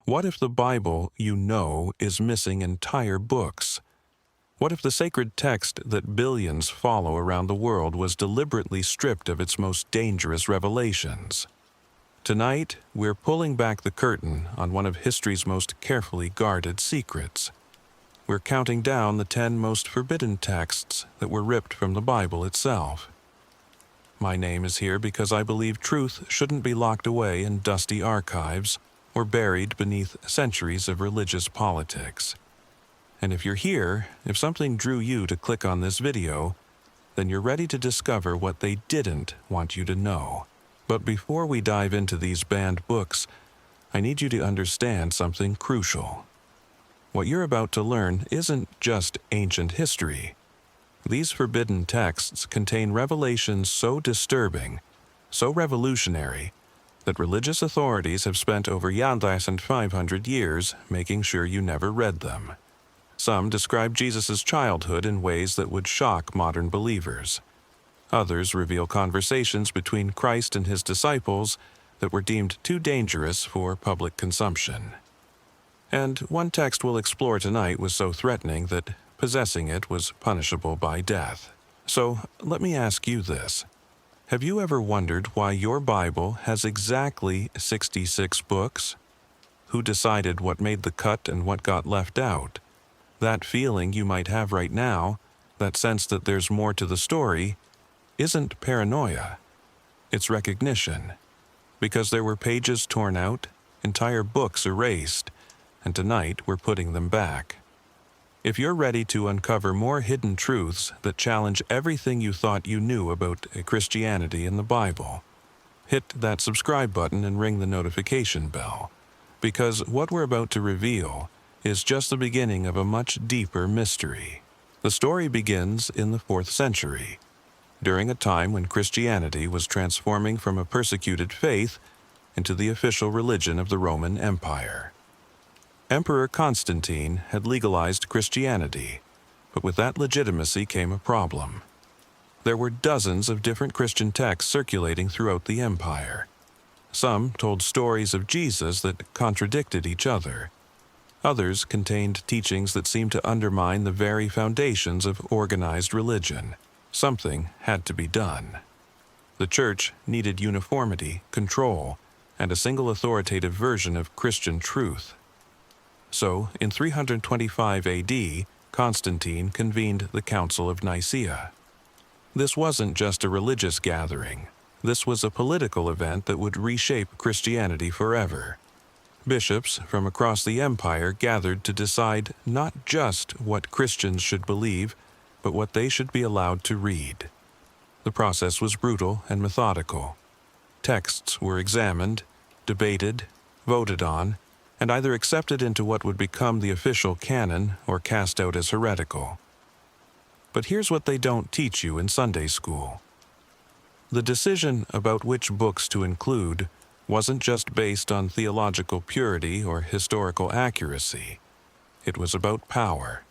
What if the Bible you know is missing entire books? What if the sacred text that billions follow around the world was deliberately stripped of its most dangerous revelations? Tonight, we're pulling back the curtain on one of history's most carefully guarded secrets. We're counting down the 10 most forbidden texts that were ripped from the Bible itself. My name is here because I believe truth shouldn't be locked away in dusty archives or buried beneath centuries of religious politics. And if you're here, if something drew you to click on this video, then you're ready to discover what they didn't want you to know. But before we dive into these banned books, I need you to understand something crucial. What you're about to learn isn't just ancient history. These forbidden texts contain revelations so disturbing, so revolutionary, that religious authorities have spent over 1,500 years making sure you never read them. Some describe Jesus' childhood in ways that would shock modern believers. Others reveal conversations between Christ and his disciples that were deemed too dangerous for public consumption. And one text we'll explore tonight was so threatening that possessing it was punishable by death. So let me ask you this. Have you ever wondered why your Bible has exactly 66 books? Who decided what made the cut and what got left out? That feeling you might have right now, that sense that there's more to the story, isn't paranoia. It's recognition. Because there were pages torn out, entire books erased, and tonight we're putting them back. If you're ready to uncover more hidden truths that challenge everything you thought you knew about Christianity and the Bible, hit that subscribe button and ring the notification bell, because what we're about to reveal is just the beginning of a much deeper mystery. The story begins in the 4th century, during a time when Christianity was transforming from a persecuted faith into the official religion of the Roman Empire. Emperor Constantine had legalized Christianity, but with that legitimacy came a problem. There were dozens of different Christian texts circulating throughout the empire. Some told stories of Jesus that contradicted each other. Others contained teachings that seemed to undermine the very foundations of organized religion. Something had to be done. The church needed uniformity, control, and a single authoritative version of Christian truth. So, in 325 AD, Constantine convened the Council of Nicaea. This wasn't just a religious gathering. This was a political event that would reshape Christianity forever. Bishops from across the empire gathered to decide not just what Christians should believe, but what they should be allowed to read. The process was brutal and methodical. Texts were examined, debated, voted on, and either accepted into what would become the official canon or cast out as heretical. But here's what they don't teach you in Sunday school. The decision about which books to include wasn't just based on theological purity or historical accuracy. It was about power.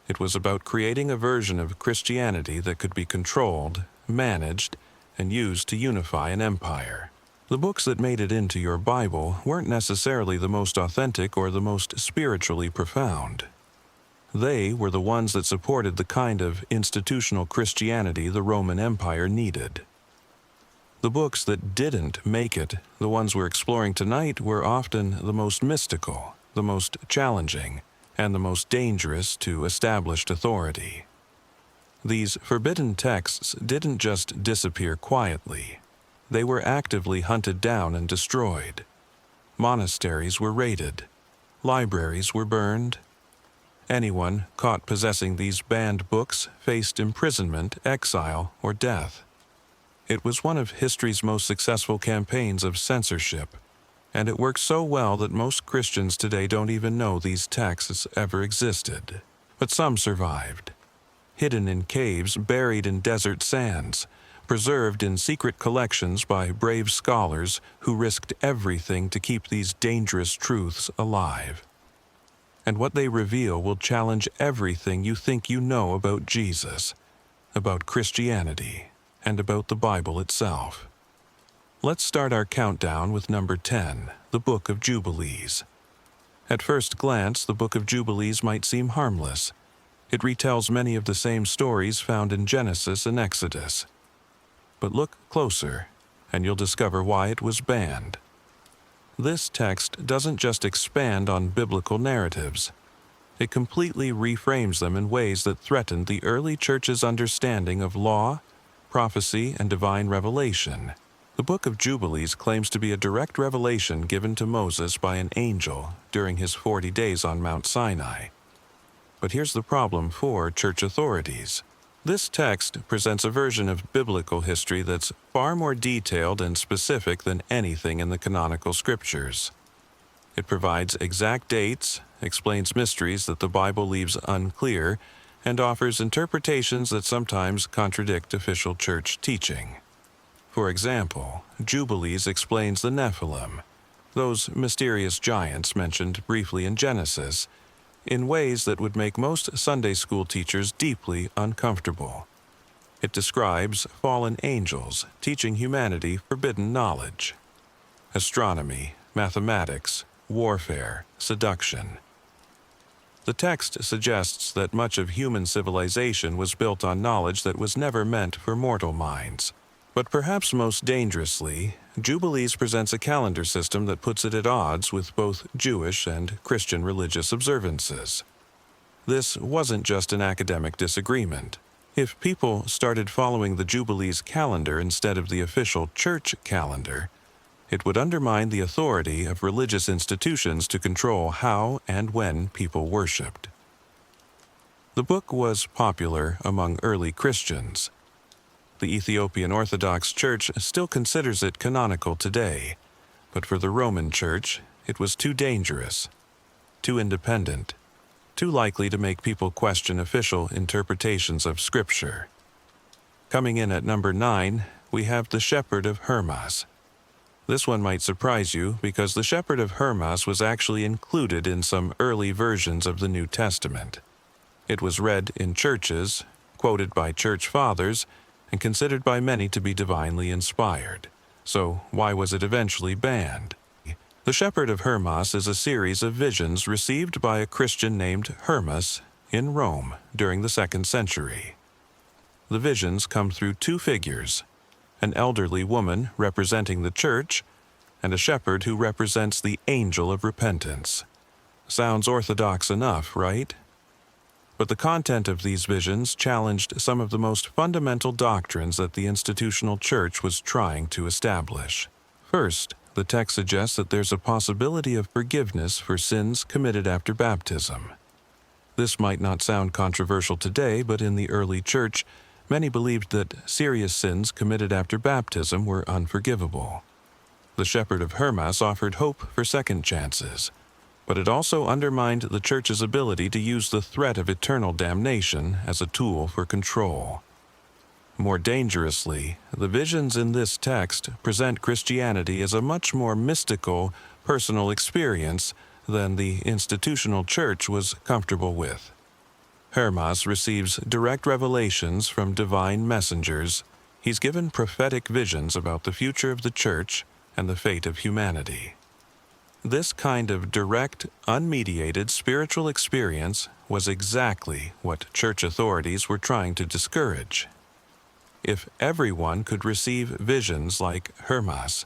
It was about creating a version of Christianity that could be controlled, managed, and used to unify an empire. The books that made it into your Bible weren't necessarily the most authentic or the most spiritually profound. They were the ones that supported the kind of institutional Christianity the Roman Empire needed. The books that didn't make it, the ones we're exploring tonight, were often the most mystical, the most challenging, and the most dangerous to established authority. These forbidden texts didn't just disappear quietly. They were actively hunted down and destroyed. Monasteries were raided. Libraries were burned. Anyone caught possessing these banned books faced imprisonment, exile, or death. It was one of history's most successful campaigns of censorship, and it worked so well that most Christians today don't even know these texts ever existed. But some survived. Hidden in caves, buried in desert sands, preserved in secret collections by brave scholars who risked everything to keep these dangerous truths alive. And what they reveal will challenge everything you think you know about Jesus, about Christianity, and about the Bible itself. Let's start our countdown with number 10, the Book of Jubilees. At first glance, the Book of Jubilees might seem harmless. It retells many of the same stories found in Genesis and Exodus. But look closer, and you'll discover why it was banned. This text doesn't just expand on biblical narratives. It completely reframes them in ways that threatened the early church's understanding of law, prophecy, and divine revelation. The Book of Jubilees claims to be a direct revelation given to Moses by an angel during his 40 days on Mount Sinai. But here's the problem for church authorities. This text presents a version of biblical history that's far more detailed and specific than anything in the canonical scriptures. It provides exact dates, explains mysteries that the Bible leaves unclear, and offers interpretations that sometimes contradict official church teaching. For example, Jubilees explains the Nephilim, those mysterious giants mentioned briefly in Genesis, in ways that would make most Sunday school teachers deeply uncomfortable. It describes fallen angels teaching humanity forbidden knowledge: astronomy, mathematics, warfare, seduction. The text suggests that much of human civilization was built on knowledge that was never meant for mortal minds. But perhaps most dangerously, Jubilees presents a calendar system that puts it at odds with both Jewish and Christian religious observances. This wasn't just an academic disagreement. If people started following the Jubilees calendar instead of the official church calendar, it would undermine the authority of religious institutions to control how and when people worshipped. The book was popular among early Christians. The Ethiopian Orthodox Church still considers it canonical today, but for the Roman Church, it was too dangerous, too independent, too likely to make people question official interpretations of Scripture. Coming in at number 9, we have the Shepherd of Hermas. This one might surprise you because the Shepherd of Hermas was actually included in some early versions of the New Testament. It was read in churches, quoted by church fathers, and considered by many to be divinely inspired. So why was it eventually banned? The Shepherd of Hermas is a series of visions received by a Christian named Hermas in Rome during the 2nd century. The visions come through two figures: an elderly woman representing the church, and a shepherd who represents the angel of repentance. Sounds orthodox enough, right? But the content of these visions challenged some of the most fundamental doctrines that the institutional church was trying to establish. First, the text suggests that there's a possibility of forgiveness for sins committed after baptism. This might not sound controversial today, but in the early church, many believed that serious sins committed after baptism were unforgivable. The Shepherd of Hermas offered hope for second chances, but it also undermined the church's ability to use the threat of eternal damnation as a tool for control. More dangerously, the visions in this text present Christianity as a much more mystical, personal experience than the institutional church was comfortable with. Hermas receives direct revelations from divine messengers. He's given prophetic visions about the future of the church and the fate of humanity. This kind of direct, unmediated spiritual experience was exactly what church authorities were trying to discourage. If everyone could receive visions like Hermas,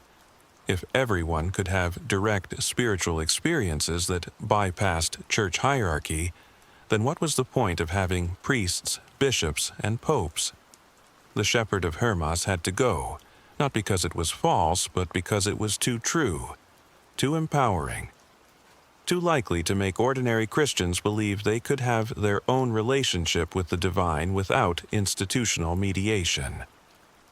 if everyone could have direct spiritual experiences that bypassed church hierarchy, then what was the point of having priests, bishops, and popes? The Shepherd of Hermas had to go, not because it was false, but because it was too true, too empowering, too likely to make ordinary Christians believe they could have their own relationship with the divine without institutional mediation.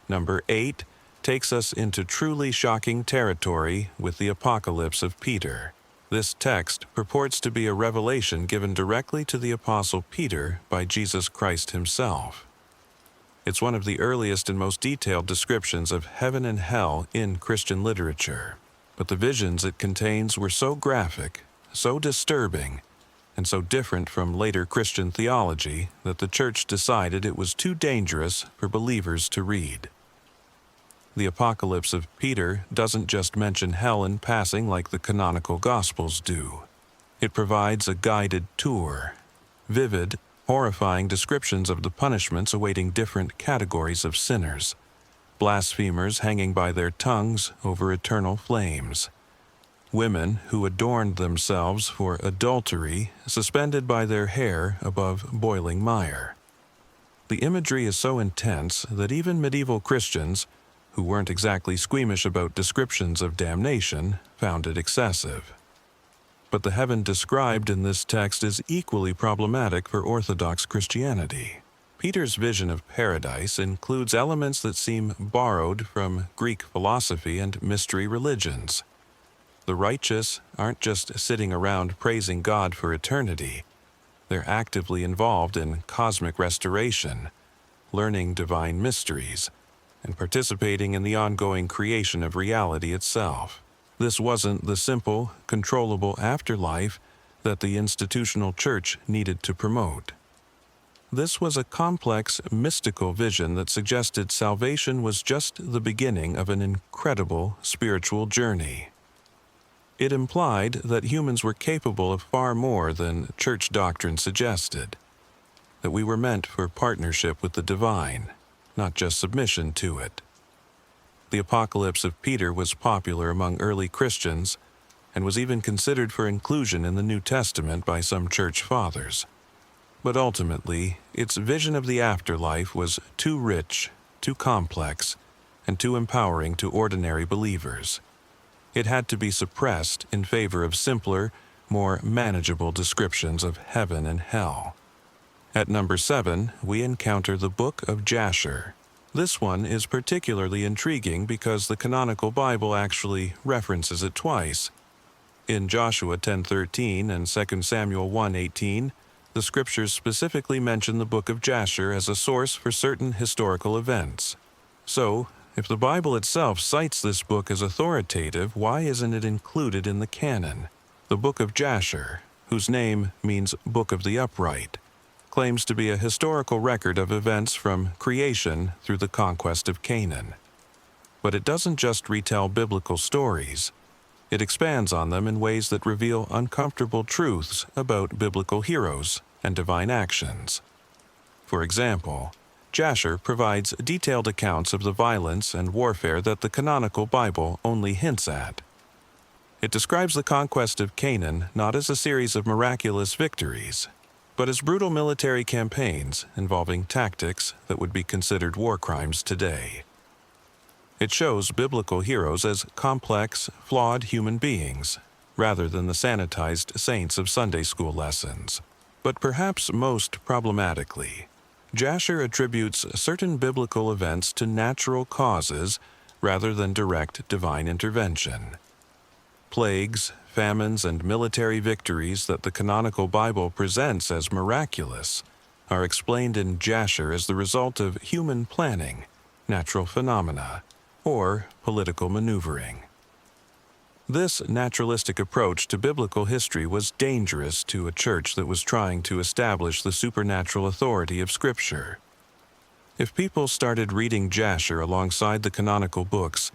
Number 8 takes us into truly shocking territory with the Apocalypse of Peter. This text purports to be a revelation given directly to the Apostle Peter by Jesus Christ himself. It's one of the earliest and most detailed descriptions of heaven and hell in Christian literature. But the visions it contains were so graphic, so disturbing, and so different from later Christian theology that the church decided it was too dangerous for believers to read. The Apocalypse of Peter doesn't just mention hell in passing like the canonical Gospels do. It provides a guided tour, vivid, horrifying descriptions of the punishments awaiting different categories of sinners, blasphemers hanging by their tongues over eternal flames, women who adorned themselves for adultery suspended by their hair above boiling mire. The imagery is so intense that even medieval Christians, who weren't exactly squeamish about descriptions of damnation, found it excessive. But the heaven described in this text is equally problematic for Orthodox Christianity. Peter's vision of paradise includes elements that seem borrowed from Greek philosophy and mystery religions. The righteous aren't just sitting around praising God for eternity. They're actively involved in cosmic restoration, learning divine mysteries, and participating in the ongoing creation of reality itself. This wasn't the simple, controllable afterlife that the institutional church needed to promote. This was a complex, mystical vision that suggested salvation was just the beginning of an incredible spiritual journey. It implied that humans were capable of far more than church doctrine suggested, that we were meant for partnership with the divine, not just submission to it. The Apocalypse of Peter was popular among early Christians and was even considered for inclusion in the New Testament by some church fathers. But ultimately, its vision of the afterlife was too rich, too complex, and too empowering to ordinary believers. It had to be suppressed in favor of simpler, more manageable descriptions of heaven and hell. At number 7, we encounter the Book of Jasher. This one is particularly intriguing because the canonical Bible actually references it twice. In Joshua 10:13 and 2 Samuel 1:18, the scriptures specifically mention the Book of Jasher as a source for certain historical events. So, if the Bible itself cites this book as authoritative, why isn't it included in the canon? The Book of Jasher, whose name means Book of the Upright, claims to be a historical record of events from creation through the conquest of Canaan. But it doesn't just retell biblical stories. It expands on them in ways that reveal uncomfortable truths about biblical heroes and divine actions. For example, Jasher provides detailed accounts of the violence and warfare that the canonical Bible only hints at. It describes the conquest of Canaan not as a series of miraculous victories, but as brutal military campaigns involving tactics that would be considered war crimes today. It shows biblical heroes as complex, flawed human beings, rather than the sanitized saints of Sunday school lessons. But perhaps most problematically, Jasher attributes certain biblical events to natural causes rather than direct divine intervention. Plagues, famines, and military victories that the canonical Bible presents as miraculous are explained in Jasher as the result of human planning, natural phenomena, or political maneuvering. This naturalistic approach to biblical history was dangerous to a church that was trying to establish the supernatural authority of Scripture. If people started reading Jasher alongside the canonical books,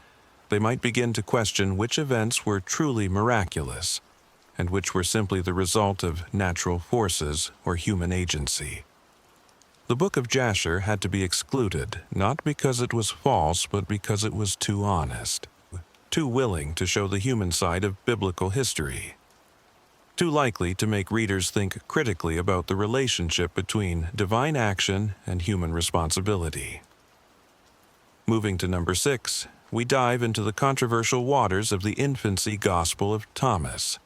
they might begin to question which events were truly miraculous and which were simply the result of natural forces or human agency. The Book of Jasher had to be excluded, not because it was false, but because it was too honest, too willing to show the human side of biblical history, too likely to make readers think critically about the relationship between divine action and human responsibility. Moving to number 6, we dive into the controversial waters of the infancy Gospel of Thomas.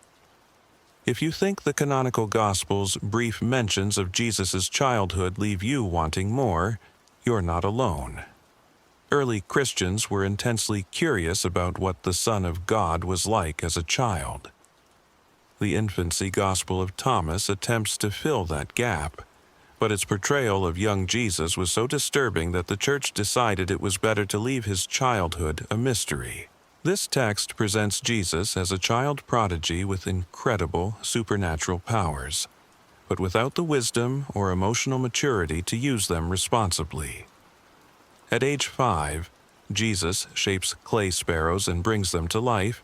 If you think the canonical Gospel's brief mentions of Jesus' childhood leave you wanting more, you're not alone. Early Christians were intensely curious about what the Son of God was like as a child. The infancy Gospel of Thomas attempts to fill that gap, but its portrayal of young Jesus was so disturbing that the church decided it was better to leave his childhood a mystery. This text presents Jesus as a child prodigy with incredible supernatural powers, but without the wisdom or emotional maturity to use them responsibly. At age 5, Jesus shapes clay sparrows and brings them to life,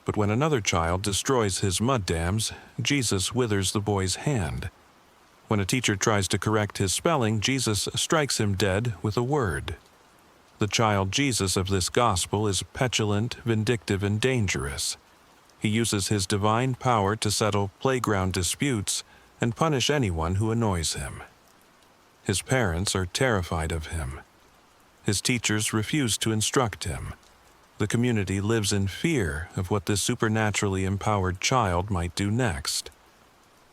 But when another child destroys his mud dams, Jesus withers the boy's hand. When a teacher tries to correct his spelling, Jesus strikes him dead with a word. The child Jesus of this gospel is petulant, vindictive, and dangerous. He uses his divine power to settle playground disputes and punish anyone who annoys him. His parents are terrified of him. His teachers refuse to instruct him. The community lives in fear of what this supernaturally empowered child might do next.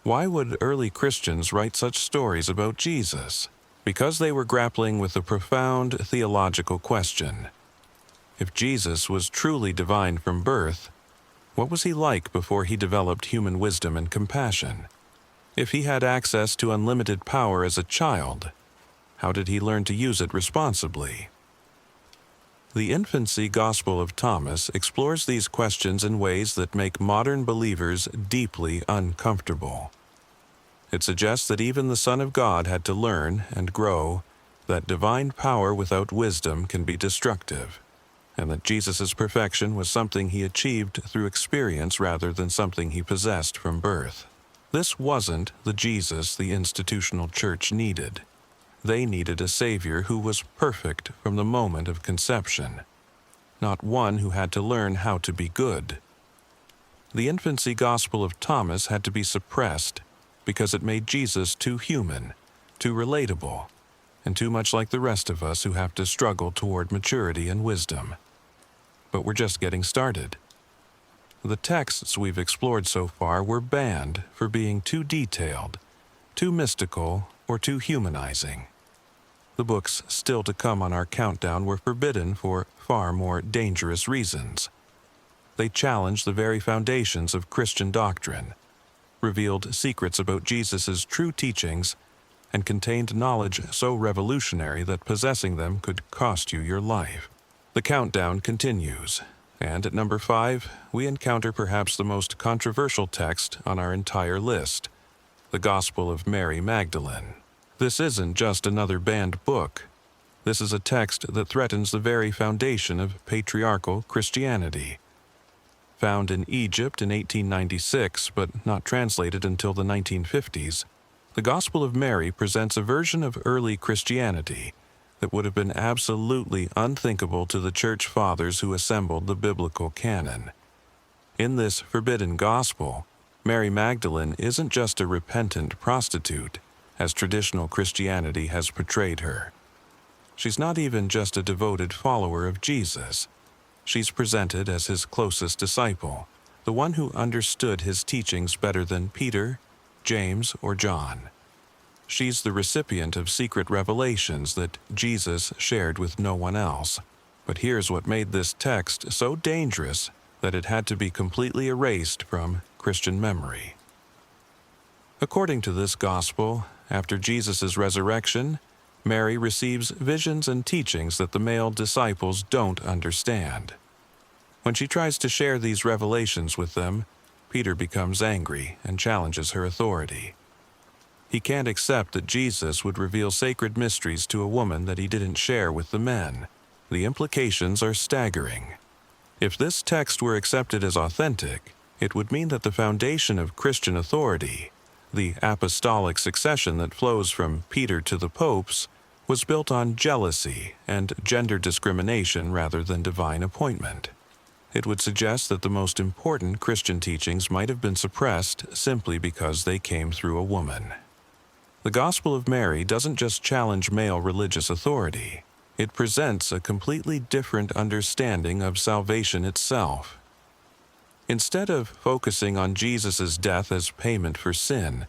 Why would early Christians write such stories about Jesus? Because they were grappling with a profound theological question. If Jesus was truly divine from birth, what was he like before he developed human wisdom and compassion? If he had access to unlimited power as a child, how did he learn to use it responsibly? The Infancy Gospel of Thomas explores these questions in ways that make modern believers deeply uncomfortable. It suggests that even the Son of God had to learn and grow, that divine power without wisdom can be destructive, and that Jesus' perfection was something he achieved through experience rather than something he possessed from birth. This wasn't the Jesus the institutional church needed. They needed a Savior who was perfect from the moment of conception, not one who had to learn how to be good. The Infancy Gospel of Thomas had to be suppressed because it made Jesus too human, too relatable, and too much like the rest of us who have to struggle toward maturity and wisdom. But we're just getting started. The texts we've explored so far were banned for being too detailed, too mystical, or too humanizing. The books still to come on our countdown were forbidden for far more dangerous reasons. They challenged the very foundations of Christian doctrine, revealed secrets about Jesus' true teachings, and contained knowledge so revolutionary that possessing them could cost you your life. The countdown continues, and at number 5, we encounter perhaps the most controversial text on our entire list, the Gospel of Mary Magdalene. This isn't just another banned book. This is a text that threatens the very foundation of patriarchal Christianity. Found in Egypt in 1896, but not translated until the 1950s, the Gospel of Mary presents a version of early Christianity that would have been absolutely unthinkable to the church fathers who assembled the biblical canon. In this forbidden gospel, Mary Magdalene isn't just a repentant prostitute, as traditional Christianity has portrayed her. She's not even just a devoted follower of Jesus. She's presented as his closest disciple, the one who understood his teachings better than Peter, James, or John. She's the recipient of secret revelations that Jesus shared with no one else. But here's what made this text so dangerous that it had to be completely erased from Christian memory. According to this gospel, after Jesus' resurrection, Mary receives visions and teachings that the male disciples don't understand. When she tries to share these revelations with them, Peter becomes angry and challenges her authority. He can't accept that Jesus would reveal sacred mysteries to a woman that he didn't share with the men. The implications are staggering. If this text were accepted as authentic, it would mean that the foundation of Christian authority, the apostolic succession that flows from Peter to the popes, was built on jealousy and gender discrimination rather than divine appointment. It would suggest that the most important Christian teachings might have been suppressed simply because they came through a woman. The Gospel of Mary doesn't just challenge male religious authority. It presents a completely different understanding of salvation itself. Instead of focusing on Jesus' death as payment for sin,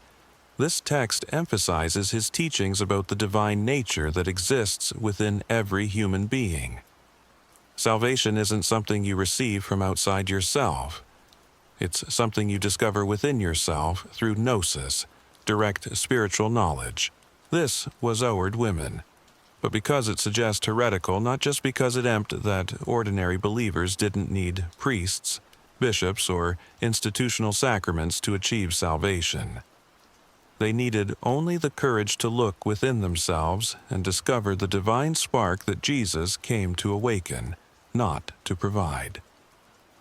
this text emphasizes his teachings about the divine nature that exists within every human being. Salvation isn't something you receive from outside yourself. It's something you discover within yourself through gnosis, direct spiritual knowledge. This was Howard women, but because it suggests heretical, not just because it emped that ordinary believers didn't need priests, bishops, or institutional sacraments to achieve salvation. They needed only the courage to look within themselves and discover the divine spark that Jesus came to awaken, not to provide.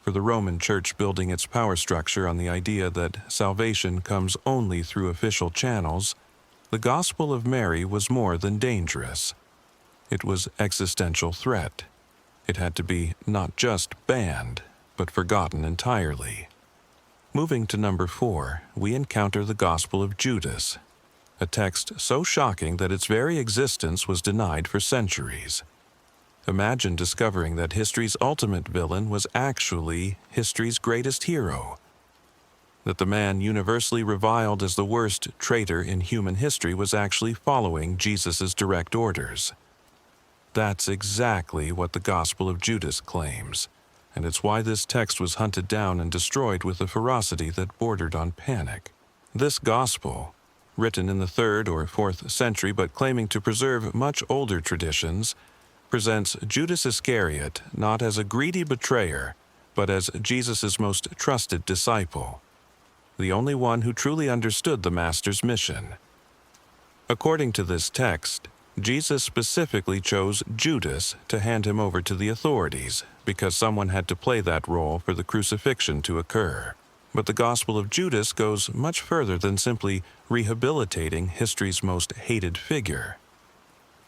For the Roman Church building its power structure on the idea that salvation comes only through official channels, the Gospel of Mary was more than dangerous. It was existential threat. It had to be not just banned, but forgotten entirely. Moving to number 4, we encounter the Gospel of Judas, a text so shocking that its very existence was denied for centuries. Imagine discovering that history's ultimate villain was actually history's greatest hero. That the man universally reviled as the worst traitor in human history was actually following Jesus' direct orders. That's exactly what the Gospel of Judas claims, and it's why this text was hunted down and destroyed with a ferocity that bordered on panic. This Gospel, written in the 3rd or 4th century but claiming to preserve much older traditions, presents Judas Iscariot not as a greedy betrayer, but as Jesus' most trusted disciple, the only one who truly understood the Master's mission. According to this text, Jesus specifically chose Judas to hand him over to the authorities because someone had to play that role for the crucifixion to occur. But the Gospel of Judas goes much further than simply rehabilitating history's most hated figure.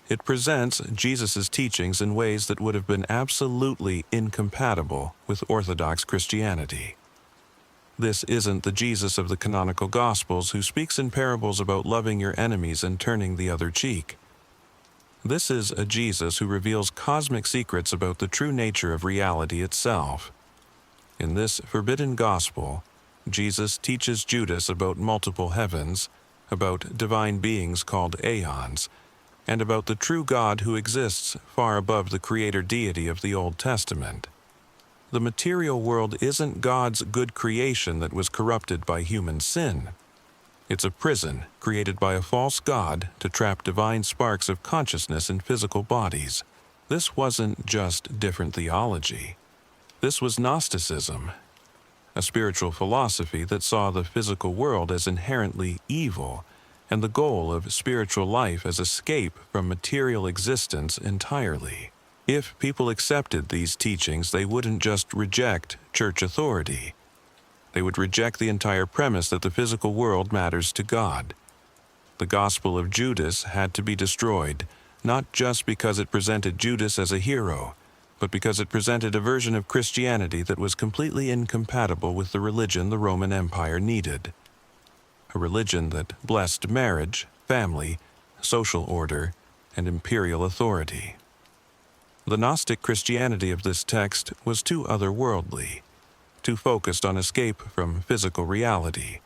It presents Jesus' teachings in ways that would have been absolutely incompatible with Orthodox Christianity. This isn't the Jesus of the canonical Gospels who speaks in parables about loving your enemies and turning the other cheek. This is a Jesus who reveals cosmic secrets about the true nature of reality itself. In this forbidden gospel, Jesus teaches Judas about multiple heavens, about divine beings called aeons, and about the true God who exists far above the creator deity of the Old Testament. The material world isn't God's good creation that was corrupted by human sin. It's a prison created by a false god to trap divine sparks of consciousness in physical bodies. This wasn't just different theology. This was Gnosticism, a spiritual philosophy that saw the physical world as inherently evil and the goal of spiritual life as escape from material existence entirely. If people accepted these teachings, they wouldn't just reject church authority. They would reject the entire premise that the physical world matters to God. The Gospel of Judas had to be destroyed, not just because it presented Judas as a hero, but because it presented a version of Christianity that was completely incompatible with the religion the Roman Empire needed. A religion that blessed marriage, family, social order, and imperial authority. The Gnostic Christianity of this text was too otherworldly, too focused on escape from physical reality,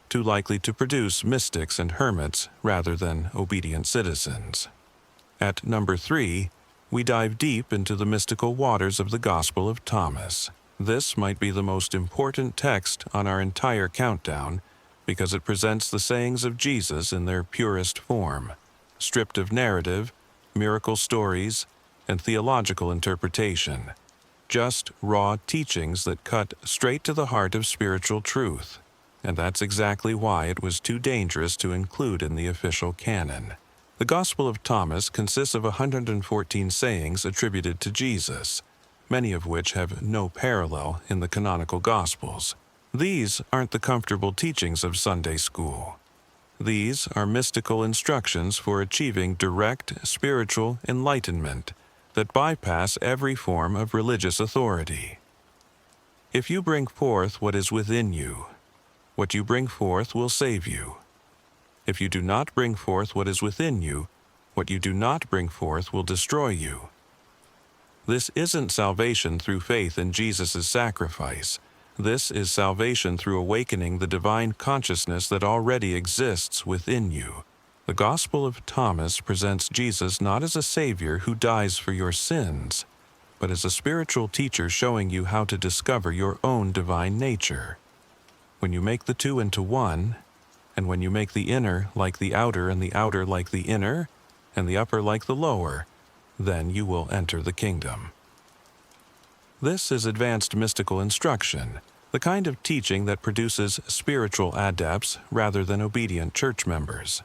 too likely to produce mystics and hermits rather than obedient citizens. At number 3, we dive deep into the mystical waters of the Gospel of Thomas. This might be the most important text on our entire countdown because it presents the sayings of Jesus in their purest form, stripped of narrative, miracle stories, and theological interpretation. Just raw teachings that cut straight to the heart of spiritual truth. And that's exactly why it was too dangerous to include in the official canon. The Gospel of Thomas consists of 114 sayings attributed to Jesus, many of which have no parallel in the canonical Gospels. These aren't the comfortable teachings of Sunday school. These are mystical instructions for achieving direct spiritual enlightenment that bypass every form of religious authority. If you bring forth what is within you, what you bring forth will save you. If you do not bring forth what is within you, what you do not bring forth will destroy you. This isn't salvation through faith in Jesus' sacrifice. This is salvation through awakening the divine consciousness that already exists within you. The Gospel of Thomas presents Jesus not as a Savior who dies for your sins, but as a spiritual teacher showing you how to discover your own divine nature. When you make the two into one, and when you make the inner like the outer and the outer like the inner, and the upper like the lower, then you will enter the kingdom. This is advanced mystical instruction, the kind of teaching that produces spiritual adepts rather than obedient church members.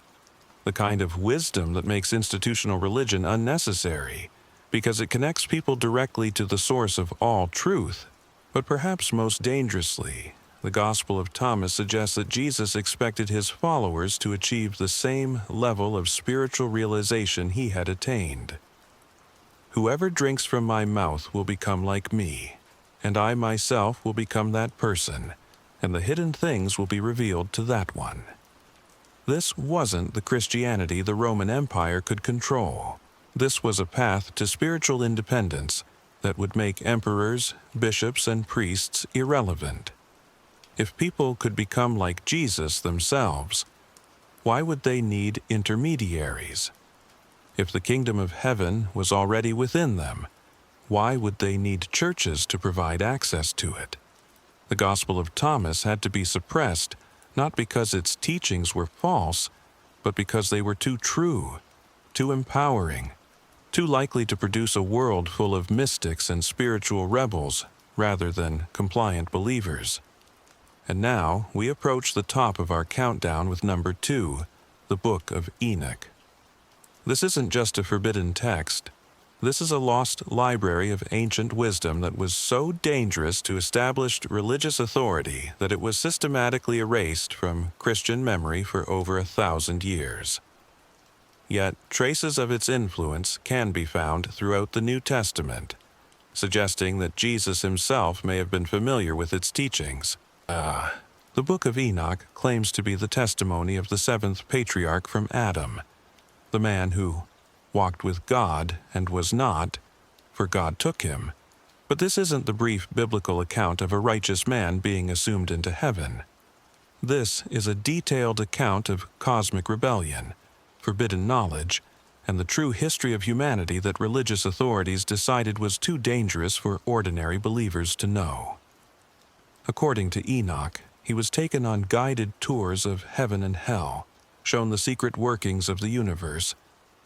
The kind of wisdom that makes institutional religion unnecessary, because it connects people directly to the source of all truth, But perhaps most dangerously, the Gospel of Thomas suggests that Jesus expected his followers to achieve the same level of spiritual realization he had attained. "Whoever drinks from my mouth will become like me, and I myself will become that person, and the hidden things will be revealed to that one." This wasn't the Christianity the Roman Empire could control. This was a path to spiritual independence that would make emperors, bishops, and priests irrelevant. If people could become like Jesus themselves, why would they need intermediaries? If the kingdom of heaven was already within them, why would they need churches to provide access to it? The Gospel of Thomas had to be suppressed, not because its teachings were false, but because they were too true, too empowering, too likely to produce a world full of mystics and spiritual rebels rather than compliant believers. And now we approach the top of our countdown with number 2, the Book of Enoch. This isn't just a forbidden text. This is a lost library of ancient wisdom that was so dangerous to established religious authority that it was systematically erased from Christian memory for over 1,000 years. Yet traces of its influence can be found throughout the New Testament, suggesting that Jesus himself may have been familiar with its teachings. The Book of Enoch claims to be the testimony of the 7th patriarch from Adam, the man who walked with God and was not, for God took him. But this isn't the brief biblical account of a righteous man being assumed into heaven. This is a detailed account of cosmic rebellion, forbidden knowledge, and the true history of humanity that religious authorities decided was too dangerous for ordinary believers to know. According to Enoch, he was taken on guided tours of heaven and hell, shown the secret workings of the universe,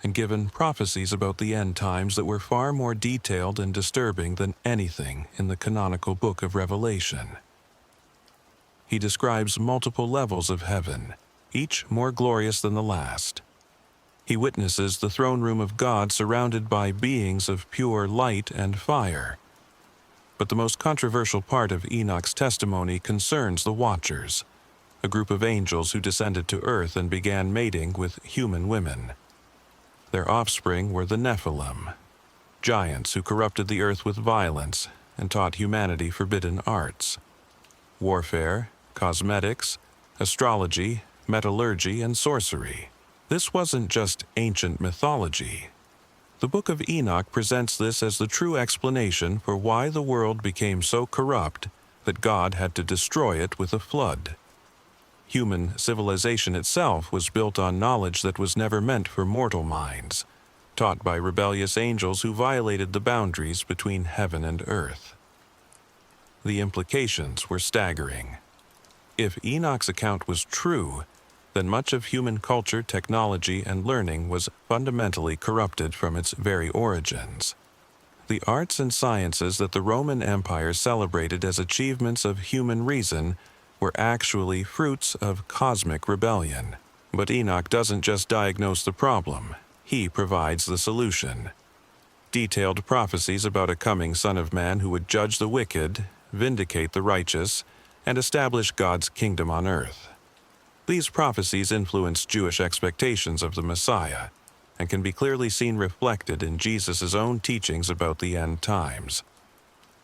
and given prophecies about the end times that were far more detailed and disturbing than anything in the canonical book of Revelation. He describes multiple levels of heaven, each more glorious than the last. He witnesses the throne room of God surrounded by beings of pure light and fire. But the most controversial part of Enoch's testimony concerns the Watchers, a group of angels who descended to earth and began mating with human women. Their offspring were the Nephilim, giants who corrupted the earth with violence and taught humanity forbidden arts. Warfare, cosmetics, astrology, metallurgy, and sorcery. This wasn't just ancient mythology. The Book of Enoch presents this as the true explanation for why the world became so corrupt that God had to destroy it with a flood. Human civilization itself was built on knowledge that was never meant for mortal minds, taught by rebellious angels who violated the boundaries between heaven and earth. The implications were staggering. If Enoch's account was true, then much of human culture, technology, and learning was fundamentally corrupted from its very origins. The arts and sciences that the Roman Empire celebrated as achievements of human reason were actually fruits of cosmic rebellion. But Enoch doesn't just diagnose the problem, he provides the solution. Detailed prophecies about a coming Son of Man who would judge the wicked, vindicate the righteous, and establish God's kingdom on earth. These prophecies influenced Jewish expectations of the Messiah, and can be clearly seen reflected in Jesus' own teachings about the end times.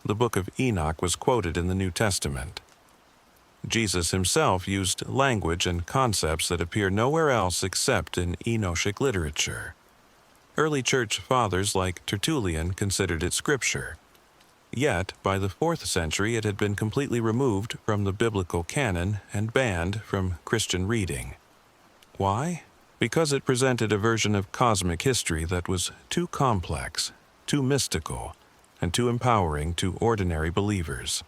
The Book of Enoch was quoted in the New Testament. Jesus himself used language and concepts that appear nowhere else except in Enochic literature. Early church fathers like Tertullian considered it scripture. Yet, by the 4th century, it had been completely removed from the biblical canon and banned from Christian reading. Why? Because it presented a version of cosmic history that was too complex, too mystical, and too empowering to ordinary believers.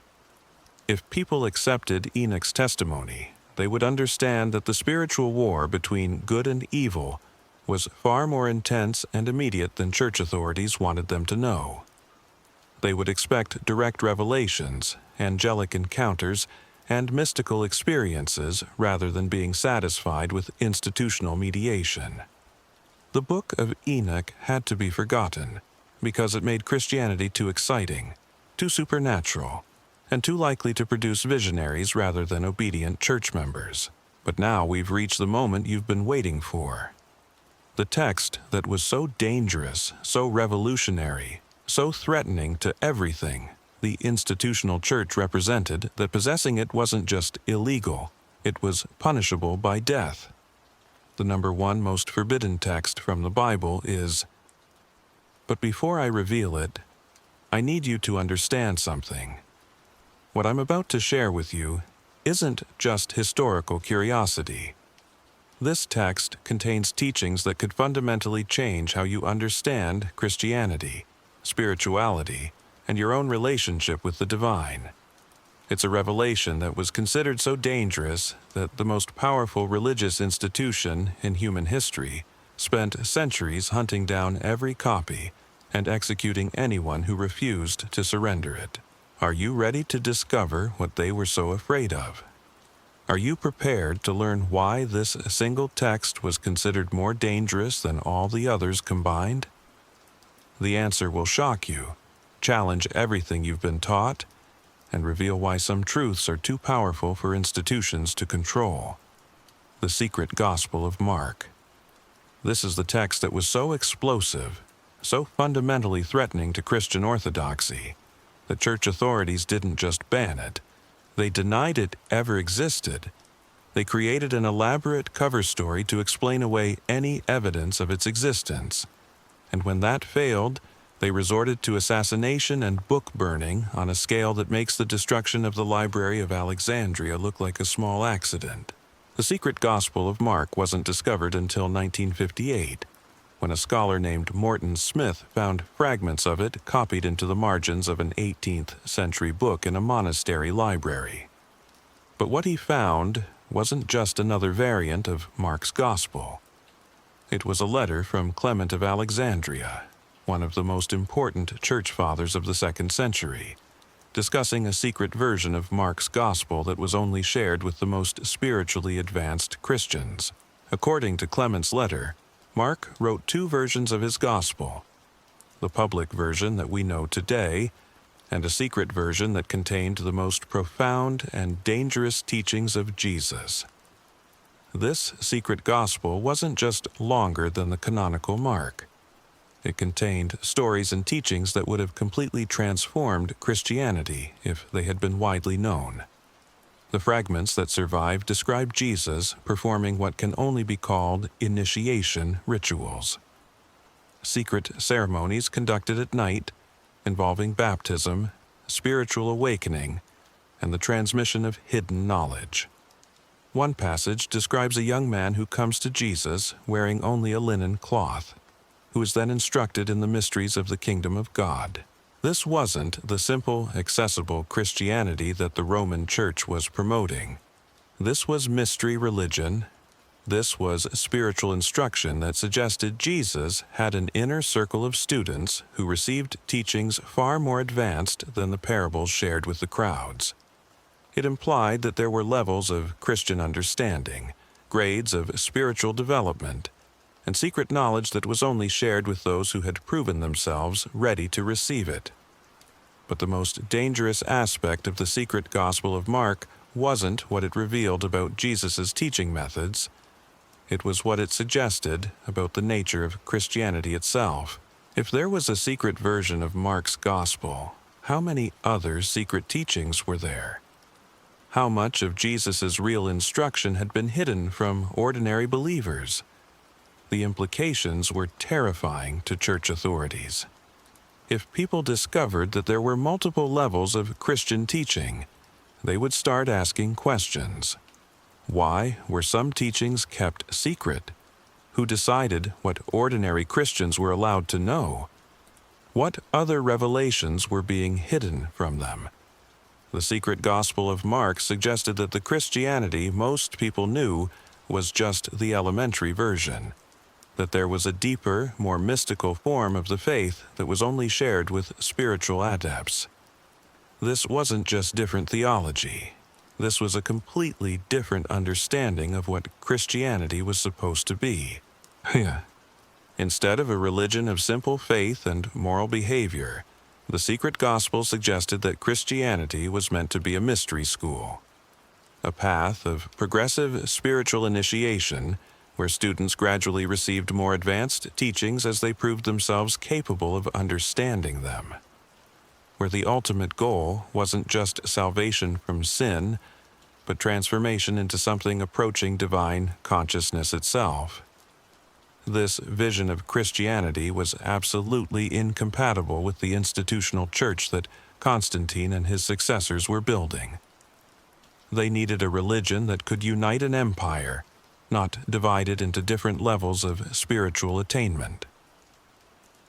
If people accepted Enoch's testimony, they would understand that the spiritual war between good and evil was far more intense and immediate than church authorities wanted them to know. They would expect direct revelations, angelic encounters, and mystical experiences rather than being satisfied with institutional mediation. The Book of Enoch had to be forgotten because it made Christianity too exciting, too supernatural, and too likely to produce visionaries rather than obedient church members. But now we've reached the moment you've been waiting for. The text that was so dangerous, so revolutionary, so threatening to everything the institutional church represented, that possessing it wasn't just illegal, it was punishable by death. The number one most forbidden text from the Bible is. But before I reveal it, I need you to understand something. What I'm about to share with you isn't just historical curiosity. This text contains teachings that could fundamentally change how you understand Christianity, spirituality, and your own relationship with the divine. It's a revelation that was considered so dangerous that the most powerful religious institution in human history spent centuries hunting down every copy and executing anyone who refused to surrender it. Are you ready to discover what they were so afraid of? Are you prepared to learn why this single text was considered more dangerous than all the others combined? The answer will shock you, challenge everything you've been taught, and reveal why some truths are too powerful for institutions to control. The secret Gospel of Mark. This is the text that was so explosive, so fundamentally threatening to Christian orthodoxy, that church authorities didn't just ban it. They denied it ever existed. They created an elaborate cover story to explain away any evidence of its existence. And when that failed, they resorted to assassination and book burning on a scale that makes the destruction of the Library of Alexandria look like a small accident. The secret Gospel of Mark wasn't discovered until 1958, when a scholar named Morton Smith found fragments of it copied into the margins of an 18th century book in a monastery library. But what he found wasn't just another variant of Mark's Gospel. It was a letter from Clement of Alexandria, one of the most important church fathers of the 2nd century, discussing a secret version of Mark's Gospel that was only shared with the most spiritually advanced Christians. According to Clement's letter, Mark wrote 2 versions of his Gospel, the public version that we know today, and a secret version that contained the most profound and dangerous teachings of Jesus. This secret Gospel wasn't just longer than the canonical Mark. It contained stories and teachings that would have completely transformed Christianity if they had been widely known. The fragments that survive describe Jesus performing what can only be called initiation rituals. Secret ceremonies conducted at night, involving baptism, spiritual awakening, and the transmission of hidden knowledge. One passage describes a young man who comes to Jesus wearing only a linen cloth, who is then instructed in the mysteries of the kingdom of God. This wasn't the simple, accessible Christianity that the Roman Church was promoting. This was mystery religion. This was spiritual instruction that suggested Jesus had an inner circle of students who received teachings far more advanced than the parables shared with the crowds. It implied that there were levels of Christian understanding, grades of spiritual development, and secret knowledge that was only shared with those who had proven themselves ready to receive it. But the most dangerous aspect of the secret Gospel of Mark wasn't what it revealed about Jesus' teaching methods. It was what it suggested about the nature of Christianity itself. If there was a secret version of Mark's Gospel, how many other secret teachings were there? How much of Jesus' real instruction had been hidden from ordinary believers? The implications were terrifying to church authorities. If people discovered that there were multiple levels of Christian teaching, they would start asking questions. Why were some teachings kept secret? Who decided what ordinary Christians were allowed to know? What other revelations were being hidden from them? The secret Gospel of Mark suggested that the Christianity most people knew was just the elementary version, that there was a deeper, more mystical form of the faith that was only shared with spiritual adepts. This wasn't just different theology. This was a completely different understanding of what Christianity was supposed to be. Instead of a religion of simple faith and moral behavior, The secret gospel suggested that Christianity was meant to be a mystery school, a path of progressive spiritual initiation where students gradually received more advanced teachings as they proved themselves capable of understanding them, where the ultimate goal wasn't just salvation from sin, but transformation into something approaching divine consciousness itself. This vision of Christianity was absolutely incompatible with the institutional church that Constantine and his successors were building. They needed a religion that could unite an empire, not divide it into different levels of spiritual attainment.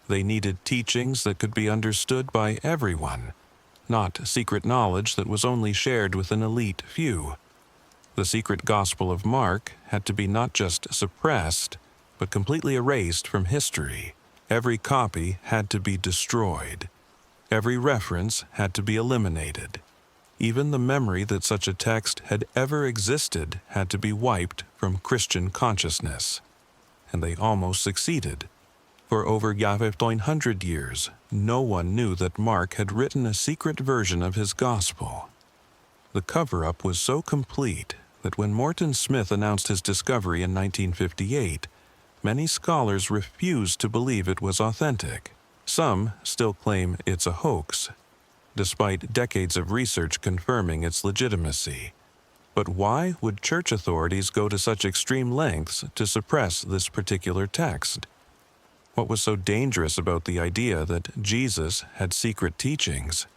They needed teachings that could be understood by everyone, not secret knowledge that was only shared with an elite few. The secret Gospel of Mark had to be not just suppressed, but completely erased from history. Every copy had to be destroyed. Every reference had to be eliminated. Even the memory that such a text had ever existed had to be wiped from Christian consciousness. And they almost succeeded. For over 1500 years, no one knew that Mark had written a secret version of his gospel. The cover-up was so complete that when Morton Smith announced his discovery in 1958, many scholars refused to believe it was authentic. Some still claim it's a hoax, despite decades of research confirming its legitimacy. But why would church authorities go to such extreme lengths to suppress this particular text? What was so dangerous about the idea that Jesus had secret teachings?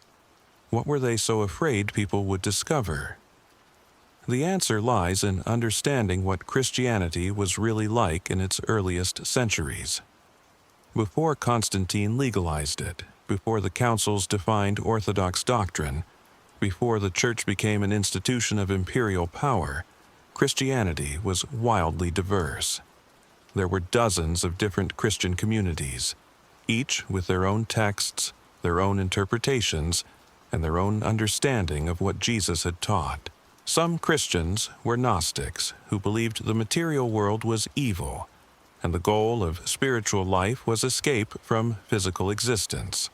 What were they so afraid people would discover? The answer lies in understanding what Christianity was really like in its earliest centuries. Before Constantine legalized it, before the councils defined orthodox doctrine, before the church became an institution of imperial power, Christianity was wildly diverse. There were dozens of different Christian communities, each with their own texts, their own interpretations, and their own understanding of what Jesus had taught. Some Christians were Gnostics who believed the material world was evil, and the goal of spiritual life was escape from physical existence.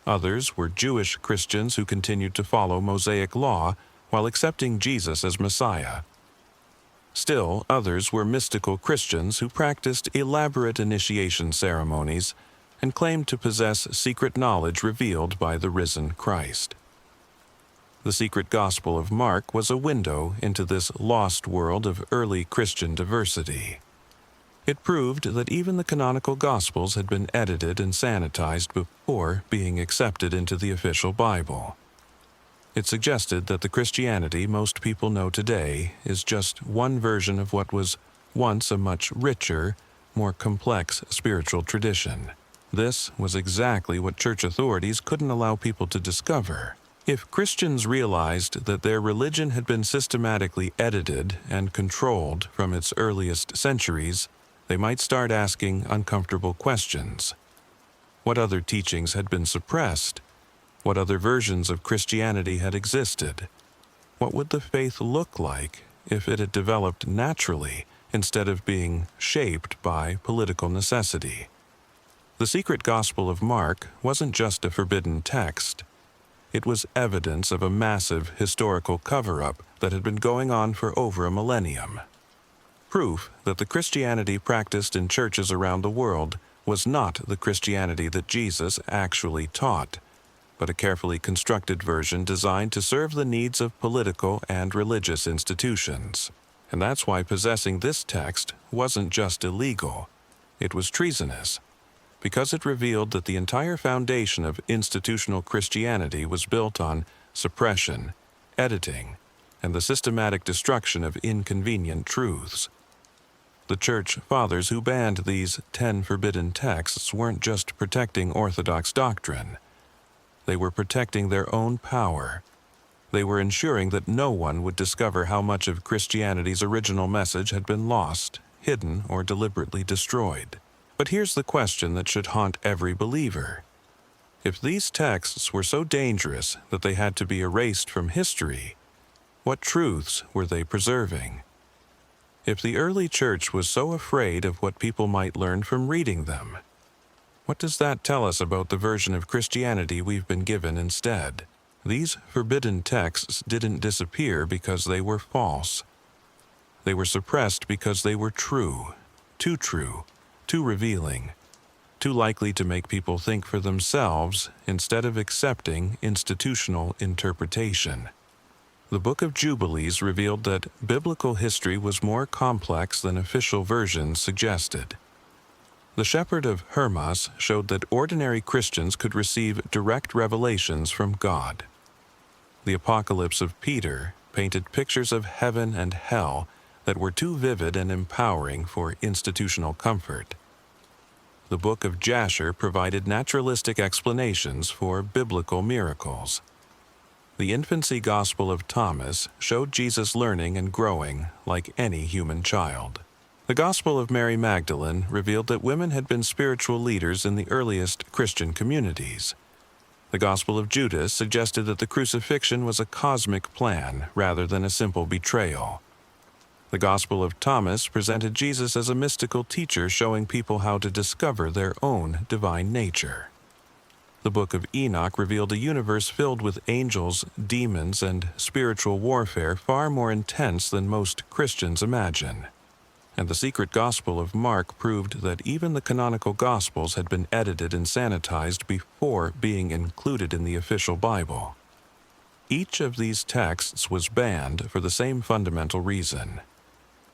Others were Jewish Christians who continued to follow Mosaic law while accepting Jesus as Messiah. Still, others were mystical Christians who practiced elaborate initiation ceremonies and claimed to possess secret knowledge revealed by the risen Christ. The secret Gospel of Mark was a window into this lost world of early Christian diversity. It proved that even the canonical Gospels had been edited and sanitized before being accepted into the official Bible. It suggested that the Christianity most people know today is just one version of what was once a much richer, more complex spiritual tradition. This was exactly what church authorities couldn't allow people to discover. If Christians realized that their religion had been systematically edited and controlled from its earliest centuries, they might start asking uncomfortable questions. What other teachings had been suppressed? What other versions of Christianity had existed? What would the faith look like if it had developed naturally instead of being shaped by political necessity? The secret Gospel of Mark wasn't just a forbidden text. It was evidence of a massive historical cover-up that had been going on for over a millennium. Proof that the Christianity practiced in churches around the world was not the Christianity that Jesus actually taught, but a carefully constructed version designed to serve the needs of political and religious institutions. And that's why possessing this text wasn't just illegal, it was treasonous, because it revealed that the entire foundation of institutional Christianity was built on suppression, editing, and the systematic destruction of inconvenient truths. The Church Fathers who banned these 10 forbidden texts weren't just protecting orthodox doctrine. They were protecting their own power. They were ensuring that no one would discover how much of Christianity's original message had been lost, hidden, or deliberately destroyed. But here's the question that should haunt every believer. If these texts were so dangerous that they had to be erased from history, what truths were they preserving? If the early church was so afraid of what people might learn from reading them, What does that tell us about the version of Christianity we've been given instead? These forbidden texts didn't disappear because they were false. They were suppressed because they were true, too revealing, too likely to make people think for themselves instead of accepting institutional interpretation. The Book of Jubilees revealed that biblical history was more complex than official versions suggested. The Shepherd of Hermas showed that ordinary Christians could receive direct revelations from God. The Apocalypse of Peter painted pictures of heaven and hell that were too vivid and empowering for institutional comfort. The Book of Jasher provided naturalistic explanations for biblical miracles. The infancy Gospel of Thomas showed Jesus learning and growing like any human child. The Gospel of Mary Magdalene revealed that women had been spiritual leaders in the earliest Christian communities. The Gospel of Judas suggested that the crucifixion was a cosmic plan rather than a simple betrayal. The Gospel of Thomas presented Jesus as a mystical teacher showing people how to discover their own divine nature. The Book of Enoch revealed a universe filled with angels, demons, and spiritual warfare far more intense than most Christians imagine. And the secret Gospel of Mark proved that even the canonical Gospels had been edited and sanitized before being included in the official Bible. Each of these texts was banned for the same fundamental reason.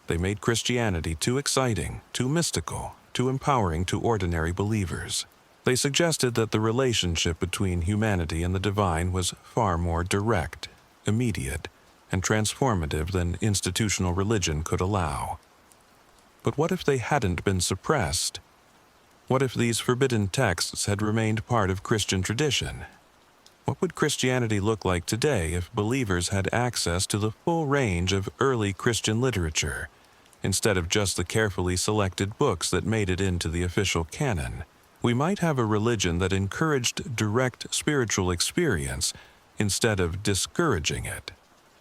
They made Christianity too exciting, too mystical, too empowering to ordinary believers. They suggested that the relationship between humanity and the divine was far more direct, immediate, and transformative than institutional religion could allow. But what if they hadn't been suppressed? What if these forbidden texts had remained part of Christian tradition? What would Christianity look like today if believers had access to the full range of early Christian literature, instead of just the carefully selected books that made it into the official canon? We might have a religion that encouraged direct spiritual experience instead of discouraging it.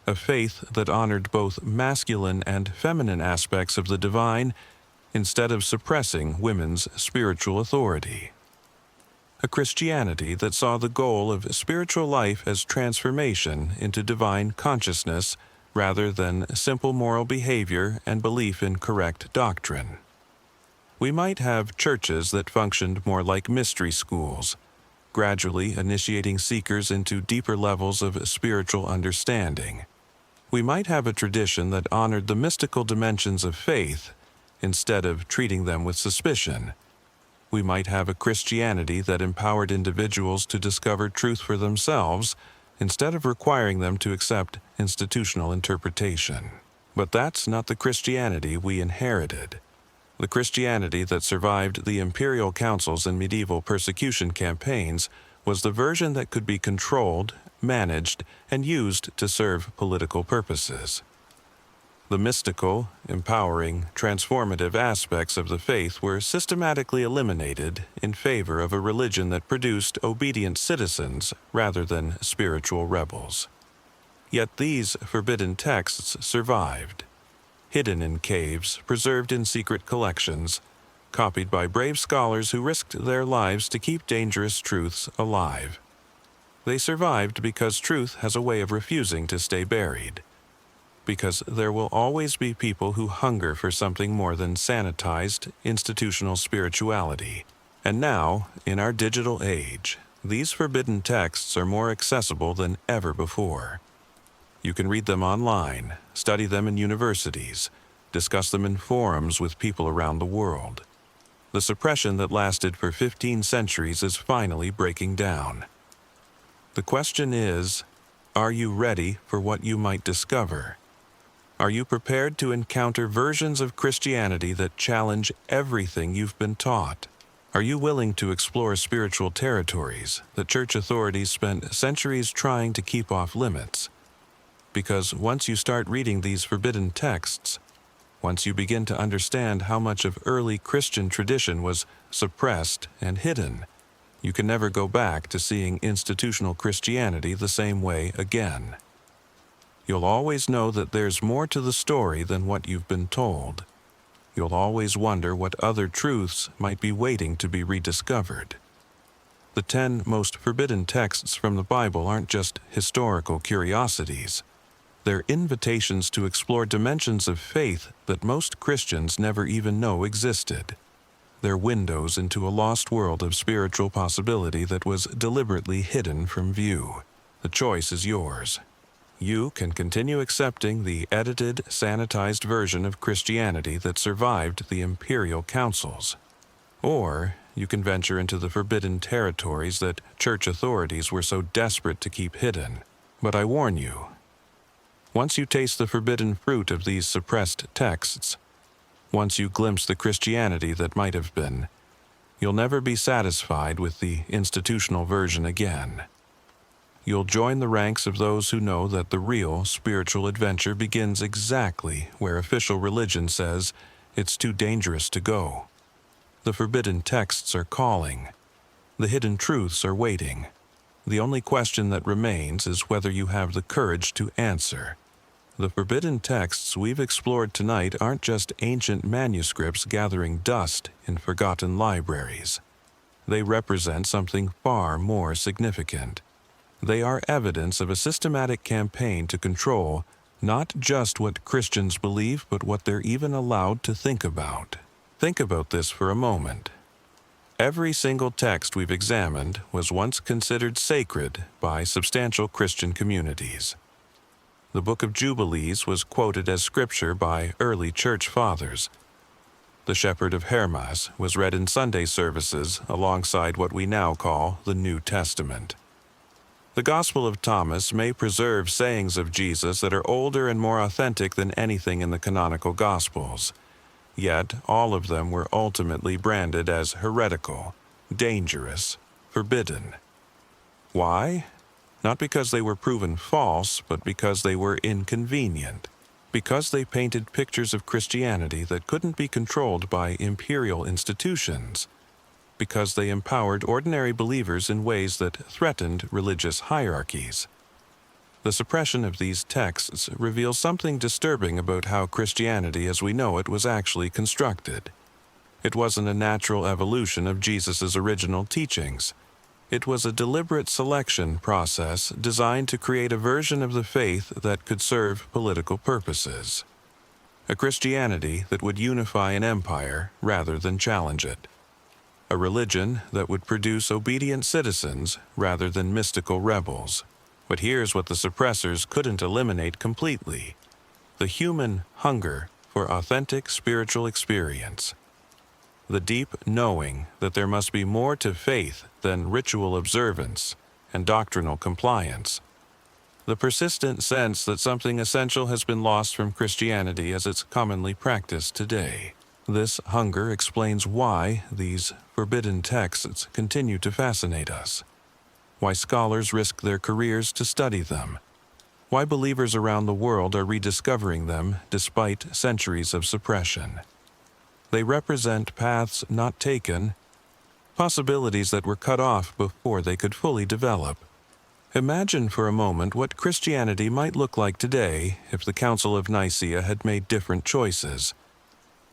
A faith that honored both masculine and feminine aspects of the divine instead of suppressing women's spiritual authority. A Christianity that saw the goal of spiritual life as transformation into divine consciousness rather than simple moral behavior and belief in correct doctrine. We might have churches that functioned more like mystery schools, gradually initiating seekers into deeper levels of spiritual understanding. We might have a tradition that honored the mystical dimensions of faith instead of treating them with suspicion. We might have a Christianity that empowered individuals to discover truth for themselves instead of requiring them to accept institutional interpretation. But that's not the Christianity we inherited. The Christianity that survived the imperial councils and medieval persecution campaigns was the version that could be controlled, managed, and used to serve political purposes. The mystical, empowering, transformative aspects of the faith were systematically eliminated in favor of a religion that produced obedient citizens rather than spiritual rebels. Yet these forbidden texts survived, hidden in caves, preserved in secret collections, copied by brave scholars who risked their lives to keep dangerous truths alive. They survived because truth has a way of refusing to stay buried. Because there will always be people who hunger for something more than sanitized, institutional spirituality. And now, in our digital age, these forbidden texts are more accessible than ever before. You can read them online, study them in universities, discuss them in forums with people around the world. The suppression that lasted for 15 centuries is finally breaking down. The question is, are you ready for what you might discover? Are you prepared to encounter versions of Christianity that challenge everything you've been taught? Are you willing to explore spiritual territories that church authorities spent centuries trying to keep off limits? Because once you start reading these forbidden texts, once you begin to understand how much of early Christian tradition was suppressed and hidden, you can never go back to seeing institutional Christianity the same way again. You'll always know that there's more to the story than what you've been told. you'll always wonder what other truths might be waiting to be rediscovered. The 10 most forbidden texts from the Bible aren't just historical curiosities. They're invitations to explore dimensions of faith that most Christians never even know existed. They're windows into a lost world of spiritual possibility that was deliberately hidden from view. The choice is yours. You can continue accepting the edited, sanitized version of Christianity that survived the imperial councils. Or you can venture into the forbidden territories that church authorities were so desperate to keep hidden. But I warn you, once you taste the forbidden fruit of these suppressed texts, once you glimpse the Christianity that might have been, you'll never be satisfied with the institutional version again. You'll join the ranks of those who know that the real spiritual adventure begins exactly where official religion says it's too dangerous to go. The forbidden texts are calling. The hidden truths are waiting. The only question that remains is whether you have the courage to answer. The forbidden texts we've explored tonight aren't just ancient manuscripts gathering dust in forgotten libraries. They represent something far more significant. They are evidence of a systematic campaign to control not just what Christians believe, but what they're even allowed to think about. Think about this for a moment. Every single text we've examined was once considered sacred by substantial Christian communities. The Book of Jubilees was quoted as scripture by early church fathers. The Shepherd of Hermas was read in Sunday services alongside what we now call the New Testament. The Gospel of Thomas may preserve sayings of Jesus that are older and more authentic than anything in the canonical Gospels. Yet all of them were ultimately branded as heretical, dangerous, forbidden. Why? Not because they were proven false, but because they were inconvenient. Because they painted pictures of Christianity that couldn't be controlled by imperial institutions. Because they empowered ordinary believers in ways that threatened religious hierarchies. The suppression of these texts reveals something disturbing about how Christianity as we know it was actually constructed. It wasn't a natural evolution of Jesus' original teachings. It was a deliberate selection process designed to create a version of the faith that could serve political purposes. A Christianity that would unify an empire rather than challenge it. A religion that would produce obedient citizens rather than mystical rebels. But here's what the suppressors couldn't eliminate completely: the human hunger for authentic spiritual experience. The deep knowing that there must be more to faith than ritual observance and doctrinal compliance. The persistent sense that something essential has been lost from Christianity as it's commonly practiced today. This hunger explains why these forbidden texts continue to fascinate us. Why scholars risk their careers to study them. Why believers around the world are rediscovering them despite centuries of suppression. They represent paths not taken, possibilities that were cut off before they could fully develop. Imagine for a moment what Christianity might look like today if the Council of Nicaea had made different choices.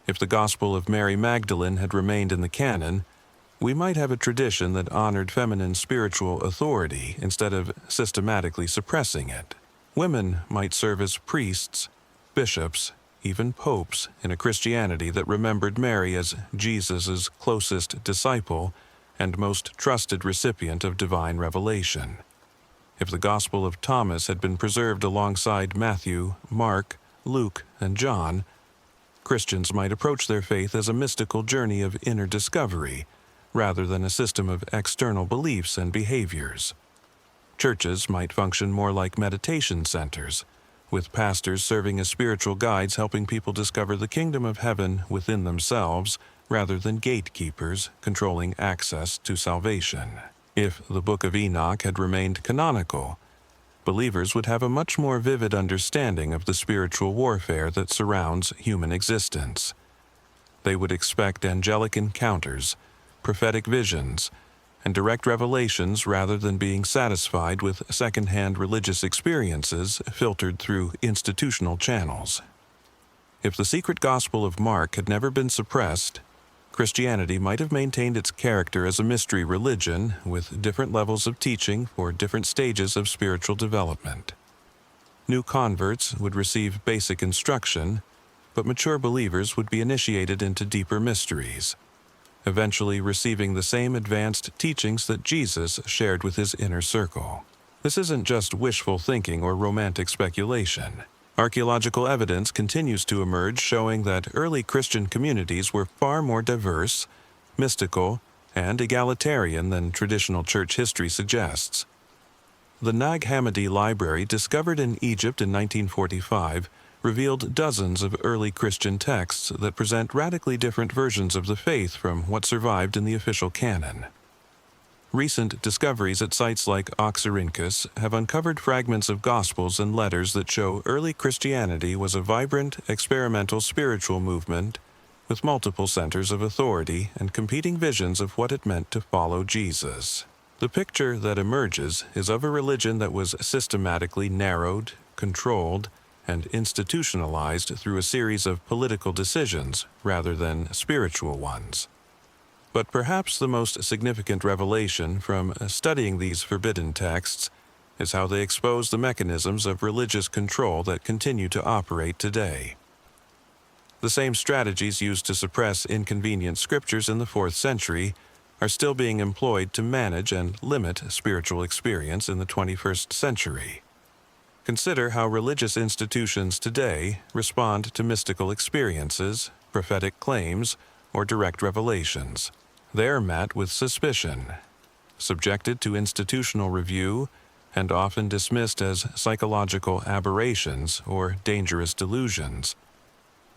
If the Gospel of Mary Magdalene had remained in the canon, we might have a tradition that honored feminine spiritual authority instead of systematically suppressing it. Women might serve as priests, bishops, even popes in a Christianity that remembered Mary as Jesus' closest disciple and most trusted recipient of divine revelation. If the Gospel of Thomas had been preserved alongside Matthew, Mark, Luke, and John, Christians might approach their faith as a mystical journey of inner discovery, rather than a system of external beliefs and behaviors. Churches might function more like meditation centers, with pastors serving as spiritual guides helping people discover the kingdom of heaven within themselves, rather than gatekeepers controlling access to salvation. If the Book of Enoch had remained canonical, believers would have a much more vivid understanding of the spiritual warfare that surrounds human existence. They would expect angelic encounters, prophetic visions, and direct revelations rather than being satisfied with second-hand religious experiences filtered through institutional channels. If the secret Gospel of Mark had never been suppressed, Christianity might have maintained its character as a mystery religion with different levels of teaching for different stages of spiritual development. New converts would receive basic instruction, but mature believers would be initiated into deeper mysteries, eventually receiving the same advanced teachings that Jesus shared with his inner circle. This isn't just wishful thinking or romantic speculation. Archaeological evidence continues to emerge showing that early Christian communities were far more diverse, mystical, and egalitarian than traditional church history suggests. The Nag Hammadi Library, discovered in Egypt in 1945, revealed dozens of early Christian texts that present radically different versions of the faith from what survived in the official canon. Recent discoveries at sites like Oxyrhynchus have uncovered fragments of Gospels and letters that show early Christianity was a vibrant, experimental spiritual movement with multiple centers of authority and competing visions of what it meant to follow Jesus. The picture that emerges is of a religion that was systematically narrowed, controlled, and institutionalized through a series of political decisions rather than spiritual ones. But perhaps the most significant revelation from studying these forbidden texts is how they expose the mechanisms of religious control that continue to operate today. The same strategies used to suppress inconvenient scriptures in the 4th century are still being employed to manage and limit spiritual experience in the 21st century. Consider how religious institutions today respond to mystical experiences, prophetic claims, or direct revelations. They are met with suspicion, subjected to institutional review, and often dismissed as psychological aberrations or dangerous delusions.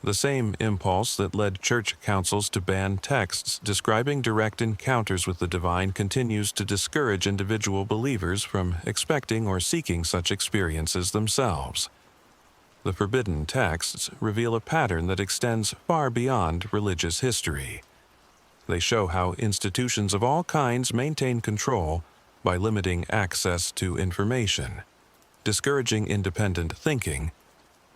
The same impulse that led church councils to ban texts describing direct encounters with the divine continues to discourage individual believers from expecting or seeking such experiences themselves. The forbidden texts reveal a pattern that extends far beyond religious history. They show how institutions of all kinds maintain control by limiting access to information, discouraging independent thinking,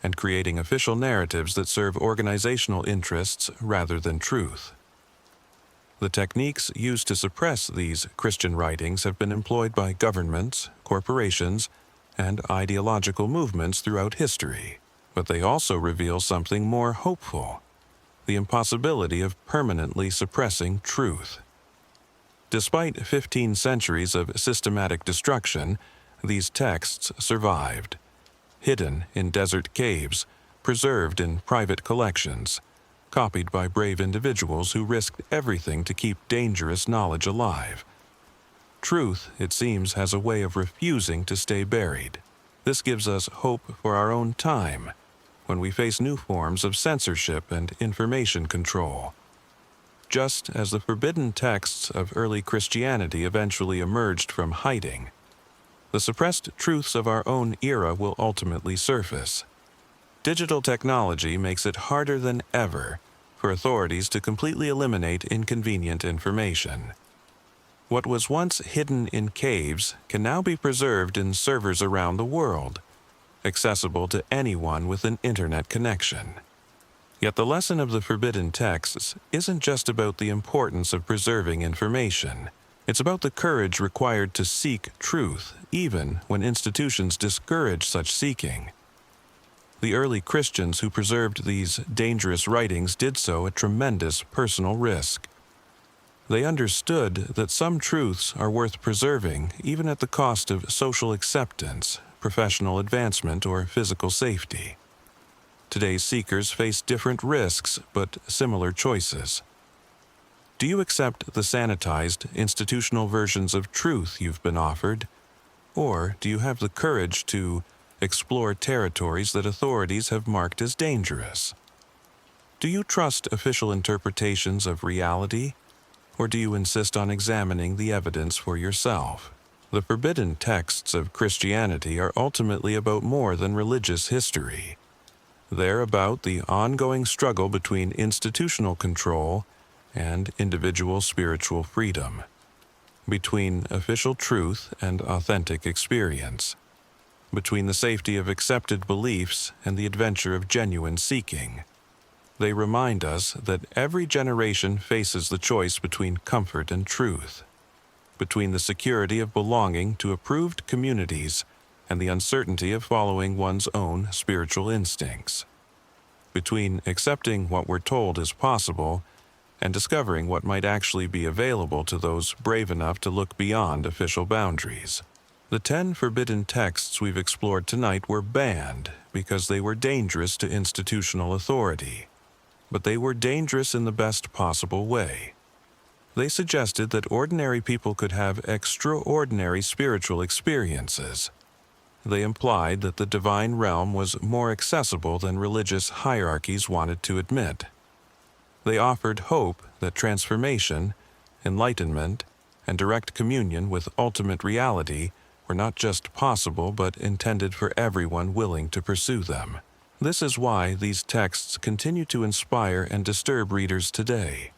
and creating official narratives that serve organizational interests rather than truth. The techniques used to suppress these Christian writings have been employed by governments, corporations, and ideological movements throughout history, but they also reveal something more hopeful: the impossibility of permanently suppressing truth. Despite 15 centuries of systematic destruction, these texts survived. Hidden in desert caves, preserved in private collections, copied by brave individuals who risked everything to keep dangerous knowledge alive. Truth, it seems, has a way of refusing to stay buried. This gives us hope for our own time, when we face new forms of censorship and information control. Just as the forbidden texts of early Christianity eventually emerged from hiding, the suppressed truths of our own era will ultimately surface. Digital technology makes it harder than ever for authorities to completely eliminate inconvenient information. What was once hidden in caves can now be preserved in servers around the world, accessible to anyone with an internet connection. Yet the lesson of the forbidden texts isn't just about the importance of preserving information. It's about the courage required to seek truth, even when institutions discourage such seeking. The early Christians who preserved these dangerous writings did so at tremendous personal risk. They understood that some truths are worth preserving even at the cost of social acceptance, professional advancement, or physical safety. Today's seekers face different risks but similar choices. Do you accept the sanitized, institutional versions of truth you've been offered? Or do you have the courage to explore territories that authorities have marked as dangerous? Do you trust official interpretations of reality? Or do you insist on examining the evidence for yourself? The forbidden texts of Christianity are ultimately about more than religious history. They're about the ongoing struggle between institutional control and individual spiritual freedom, between official truth and authentic experience, between the safety of accepted beliefs and the adventure of genuine seeking. they remind us that every generation faces the choice between comfort and truth, between the security of belonging to approved communities and the uncertainty of following one's own spiritual instincts, between accepting what we're told is possible and discovering what might actually be available to those brave enough to look beyond official boundaries. The 10 forbidden texts we've explored tonight were banned because they were dangerous to institutional authority, but they were dangerous in the best possible way. They suggested that ordinary people could have extraordinary spiritual experiences. They implied that the divine realm was more accessible than religious hierarchies wanted to admit. They offered hope that transformation, enlightenment, and direct communion with ultimate reality were not just possible but intended for everyone willing to pursue them. This is why these texts continue to inspire and disturb readers today.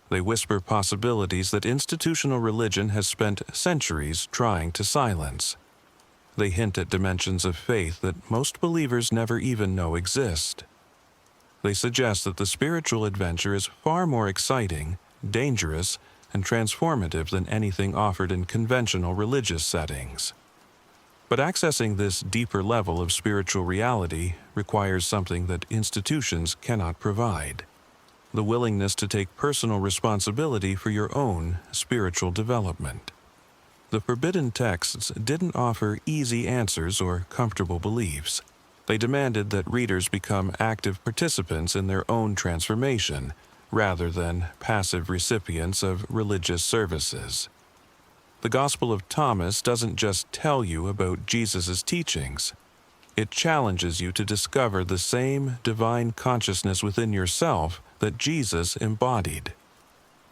They whisper possibilities that institutional religion has spent centuries trying to silence. They hint at dimensions of faith that most believers never even know exist. They suggest that the spiritual adventure is far more exciting, dangerous, and transformative than anything offered in conventional religious settings. But accessing this deeper level of spiritual reality requires something that institutions cannot provide: the willingness to take personal responsibility for your own spiritual development. The forbidden texts didn't offer easy answers or comfortable beliefs. They demanded that readers become active participants in their own transformation, rather than passive recipients of religious services. The Gospel of Thomas doesn't just tell you about Jesus' teachings. It challenges you to discover the same divine consciousness within yourself that Jesus embodied.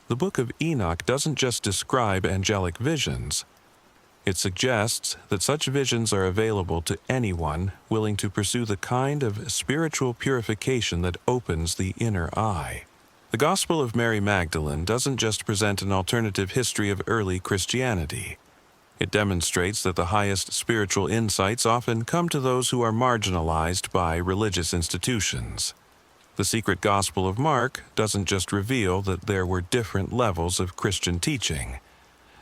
The Book of Enoch doesn't just describe angelic visions. It suggests that such visions are available to anyone willing to pursue the kind of spiritual purification that opens the inner eye. The Gospel of Mary Magdalene doesn't just present an alternative history of early Christianity. It demonstrates that the highest spiritual insights often come to those who are marginalized by religious institutions. The secret Gospel of Mark doesn't just reveal that there were different levels of Christian teaching.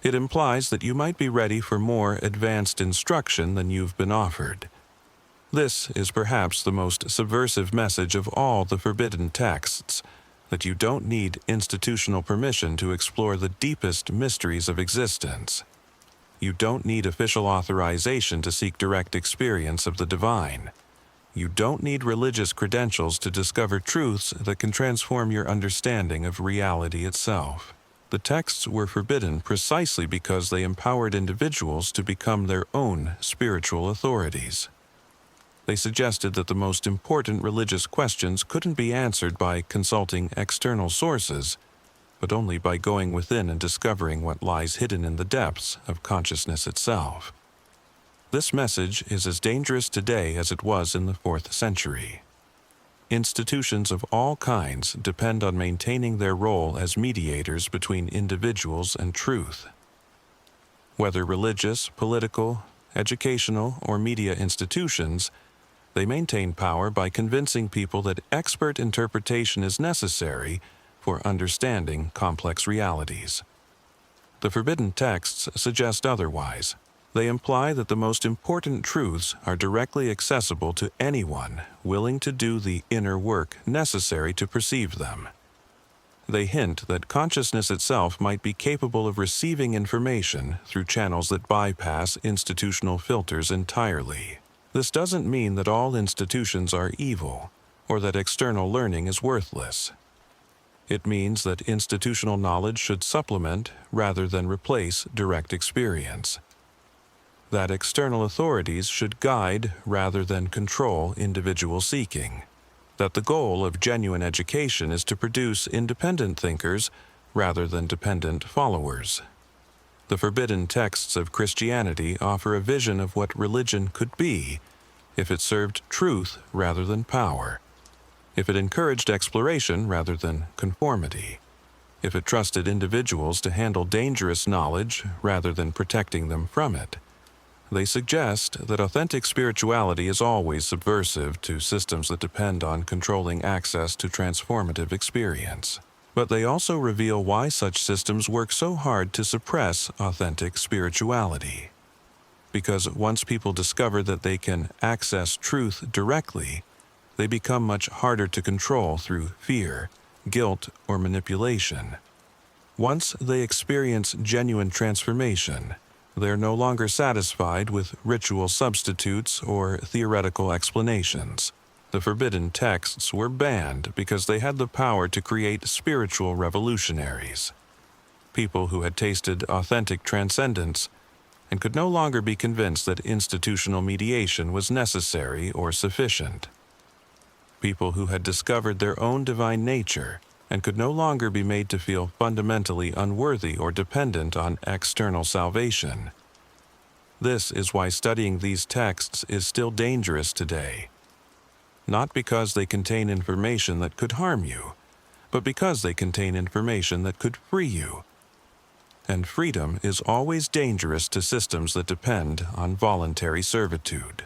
It implies that you might be ready for more advanced instruction than you've been offered. This is perhaps the most subversive message of all the forbidden texts, that you don't need institutional permission to explore the deepest mysteries of existence. You don't need official authorization to seek direct experience of the divine. You don't need religious credentials to discover truths that can transform your understanding of reality itself. The texts were forbidden precisely because they empowered individuals to become their own spiritual authorities. They suggested that the most important religious questions couldn't be answered by consulting external sources, but only by going within and discovering what lies hidden in the depths of consciousness itself. This message is as dangerous today as it was in the 4th century. Institutions of all kinds depend on maintaining their role as mediators between individuals and truth. Whether religious, political, educational, or media institutions, they maintain power by convincing people that expert interpretation is necessary for understanding complex realities. The forbidden texts suggest otherwise. They imply that the most important truths are directly accessible to anyone willing to do the inner work necessary to perceive them. They hint that consciousness itself might be capable of receiving information through channels that bypass institutional filters entirely. This doesn't mean that all institutions are evil, or that external learning is worthless. It means that institutional knowledge should supplement rather than replace direct experience. That external authorities should guide rather than control individual seeking. That the goal of genuine education is to produce independent thinkers rather than dependent followers. The forbidden texts of Christianity offer a vision of what religion could be if it served truth rather than power, if it encouraged exploration rather than conformity, if it trusted individuals to handle dangerous knowledge rather than protecting them from it. They suggest that authentic spirituality is always subversive to systems that depend on controlling access to transformative experience. But they also reveal why such systems work so hard to suppress authentic spirituality. Because once people discover that they can access truth directly, they become much harder to control through fear, guilt, or manipulation. Once they experience genuine transformation, they are no longer satisfied with ritual substitutes or theoretical explanations. The forbidden texts were banned because they had the power to create spiritual revolutionaries, people who had tasted authentic transcendence and could no longer be convinced that institutional mediation was necessary or sufficient. People who had discovered their own divine nature and could no longer be made to feel fundamentally unworthy or dependent on external salvation. This is why studying these texts is still dangerous today. Not because they contain information that could harm you, but because they contain information that could free you. And freedom is always dangerous to systems that depend on voluntary servitude.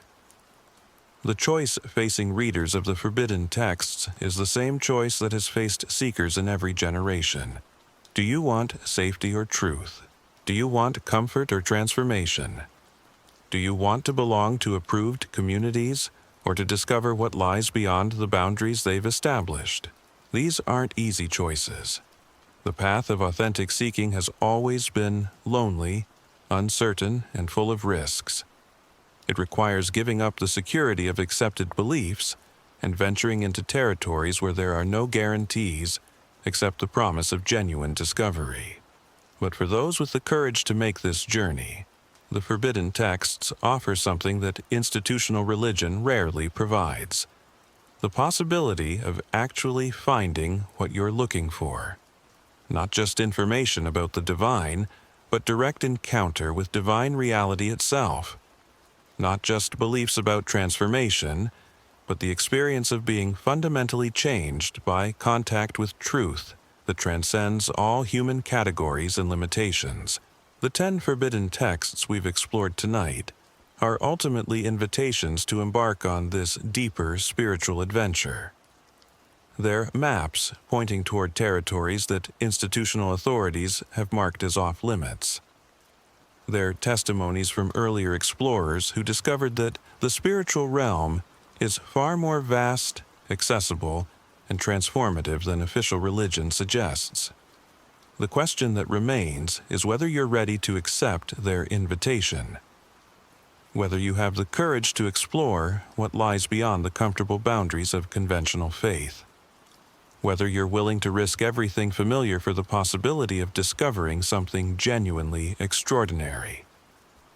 The choice facing readers of the forbidden texts is the same choice that has faced seekers in every generation. Do you want safety or truth? Do you want comfort or transformation? Do you want to belong to approved communities or to discover what lies beyond the boundaries they've established? These aren't easy choices. The path of authentic seeking has always been lonely, uncertain, and full of risks. It requires giving up the security of accepted beliefs and venturing into territories where there are no guarantees except the promise of genuine discovery. But for those with the courage to make this journey, the forbidden texts offer something that institutional religion rarely provides: the possibility of actually finding what you're looking for. Not just information about the divine, but direct encounter with divine reality itself. Not just beliefs about transformation, but the experience of being fundamentally changed by contact with truth that transcends all human categories and limitations. The 10 forbidden texts we've explored tonight are ultimately invitations to embark on this deeper spiritual adventure. They're maps pointing toward territories that institutional authorities have marked as off-limits. They're testimonies from earlier explorers who discovered that the spiritual realm is far more vast, accessible, and transformative than official religion suggests. The question that remains is whether you're ready to accept their invitation, whether you have the courage to explore what lies beyond the comfortable boundaries of conventional faith, whether you're willing to risk everything familiar for the possibility of discovering something genuinely extraordinary.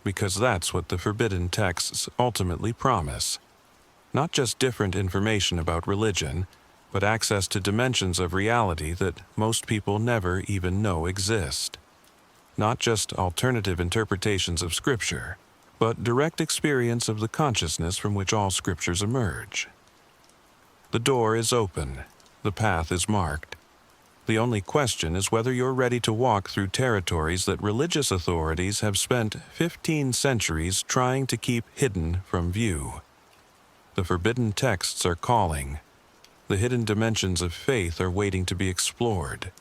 Because that's what the forbidden texts ultimately promise. Not just different information about religion, but access to dimensions of reality that most people never even know exist. Not just alternative interpretations of Scripture, but direct experience of the consciousness from which all Scriptures emerge. The door is open. The path is marked. The only question is whether you're ready to walk through territories that religious authorities have spent 15 centuries trying to keep hidden from view. The forbidden texts are calling. The hidden dimensions of faith are waiting to be explored.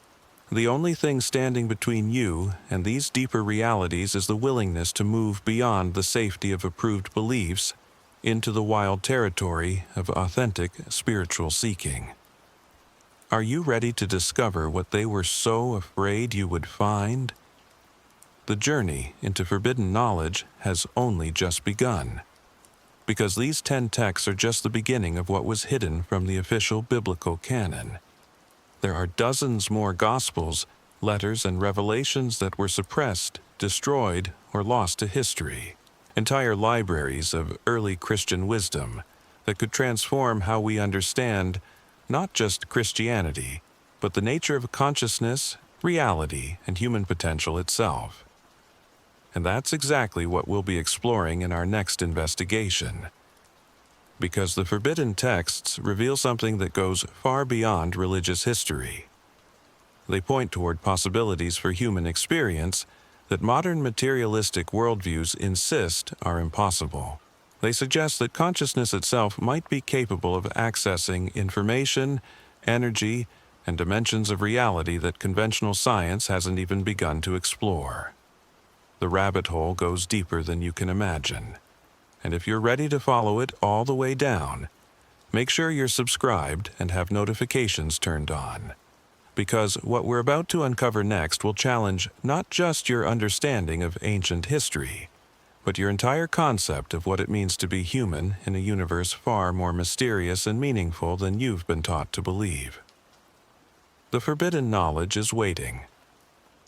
The only thing standing between you and these deeper realities is the willingness to move beyond the safety of approved beliefs into the wild territory of authentic spiritual seeking. Are you ready to discover what they were so afraid you would find? The journey into forbidden knowledge has only just begun, because these 10 texts are just the beginning of what was hidden from the official biblical canon. There are dozens more Gospels, letters, and revelations that were suppressed, destroyed, or lost to history. Entire libraries of early Christian wisdom that could transform how we understand not just Christianity, but the nature of consciousness, reality, and human potential itself. And that's exactly what we'll be exploring in our next investigation. Because the forbidden texts reveal something that goes far beyond religious history. They point toward possibilities for human experience that modern materialistic worldviews insist are impossible. They suggest that consciousness itself might be capable of accessing information, energy, and dimensions of reality that conventional science hasn't even begun to explore. The rabbit hole goes deeper than you can imagine. And if you're ready to follow it all the way down, make sure you're subscribed and have notifications turned on. Because what we're about to uncover next will challenge not just your understanding of ancient history, but your entire concept of what it means to be human in a universe far more mysterious and meaningful than you've been taught to believe. The forbidden knowledge is waiting.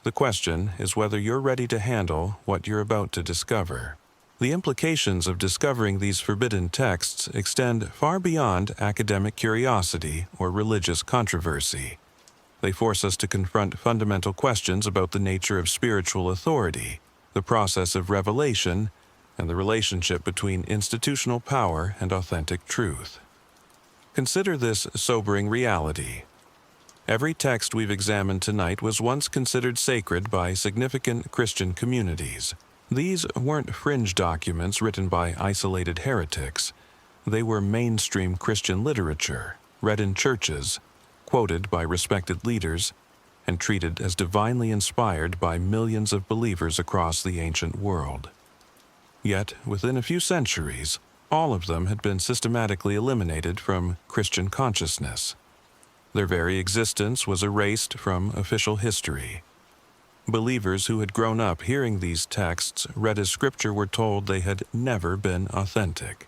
The question is whether you're ready to handle what you're about to discover. The implications of discovering these forbidden texts extend far beyond academic curiosity or religious controversy. They force us to confront fundamental questions about the nature of spiritual authority, the process of revelation, and the relationship between institutional power and authentic truth. Consider this sobering reality. Every text we've examined tonight was once considered sacred by significant Christian communities. These weren't fringe documents written by isolated heretics. They were mainstream Christian literature, read in churches, quoted by respected leaders, and treated as divinely inspired by millions of believers across the ancient world. Yet, within a few centuries, all of them had been systematically eliminated from Christian consciousness. Their very existence was erased from official history. Believers who had grown up hearing these texts read as Scripture were told they had never been authentic.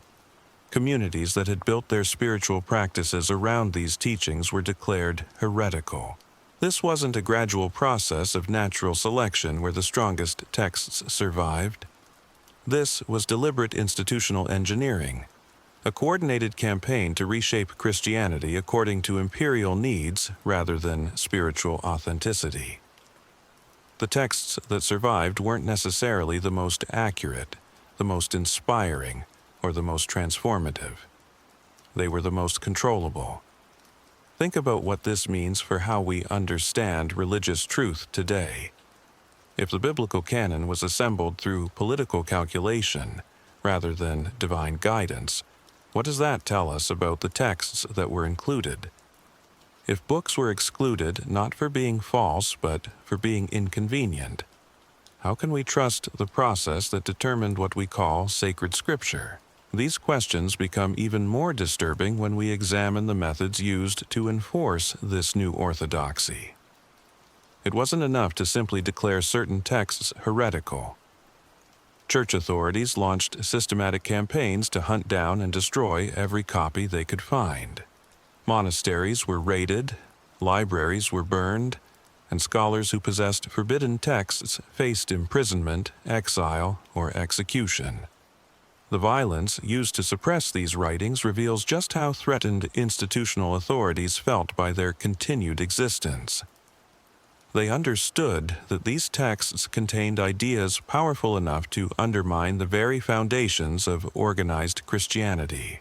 Communities that had built their spiritual practices around these teachings were declared heretical. This wasn't a gradual process of natural selection where the strongest texts survived. This was deliberate institutional engineering, a coordinated campaign to reshape Christianity according to imperial needs rather than spiritual authenticity. The texts that survived weren't necessarily the most accurate, the most inspiring, or the most transformative. They were the most controllable. Think about what this means for how we understand religious truth today. If the biblical canon was assembled through political calculation rather than divine guidance, what does that tell us about the texts that were included? If books were excluded not for being false but for being inconvenient, how can we trust the process that determined what we call sacred scripture? These questions become even more disturbing when we examine the methods used to enforce this new orthodoxy. It wasn't enough to simply declare certain texts heretical. Church authorities launched systematic campaigns to hunt down and destroy every copy they could find. Monasteries were raided, libraries were burned, and scholars who possessed forbidden texts faced imprisonment, exile, or execution. The violence used to suppress these writings reveals just how threatened institutional authorities felt by their continued existence. They understood that these texts contained ideas powerful enough to undermine the very foundations of organized Christianity.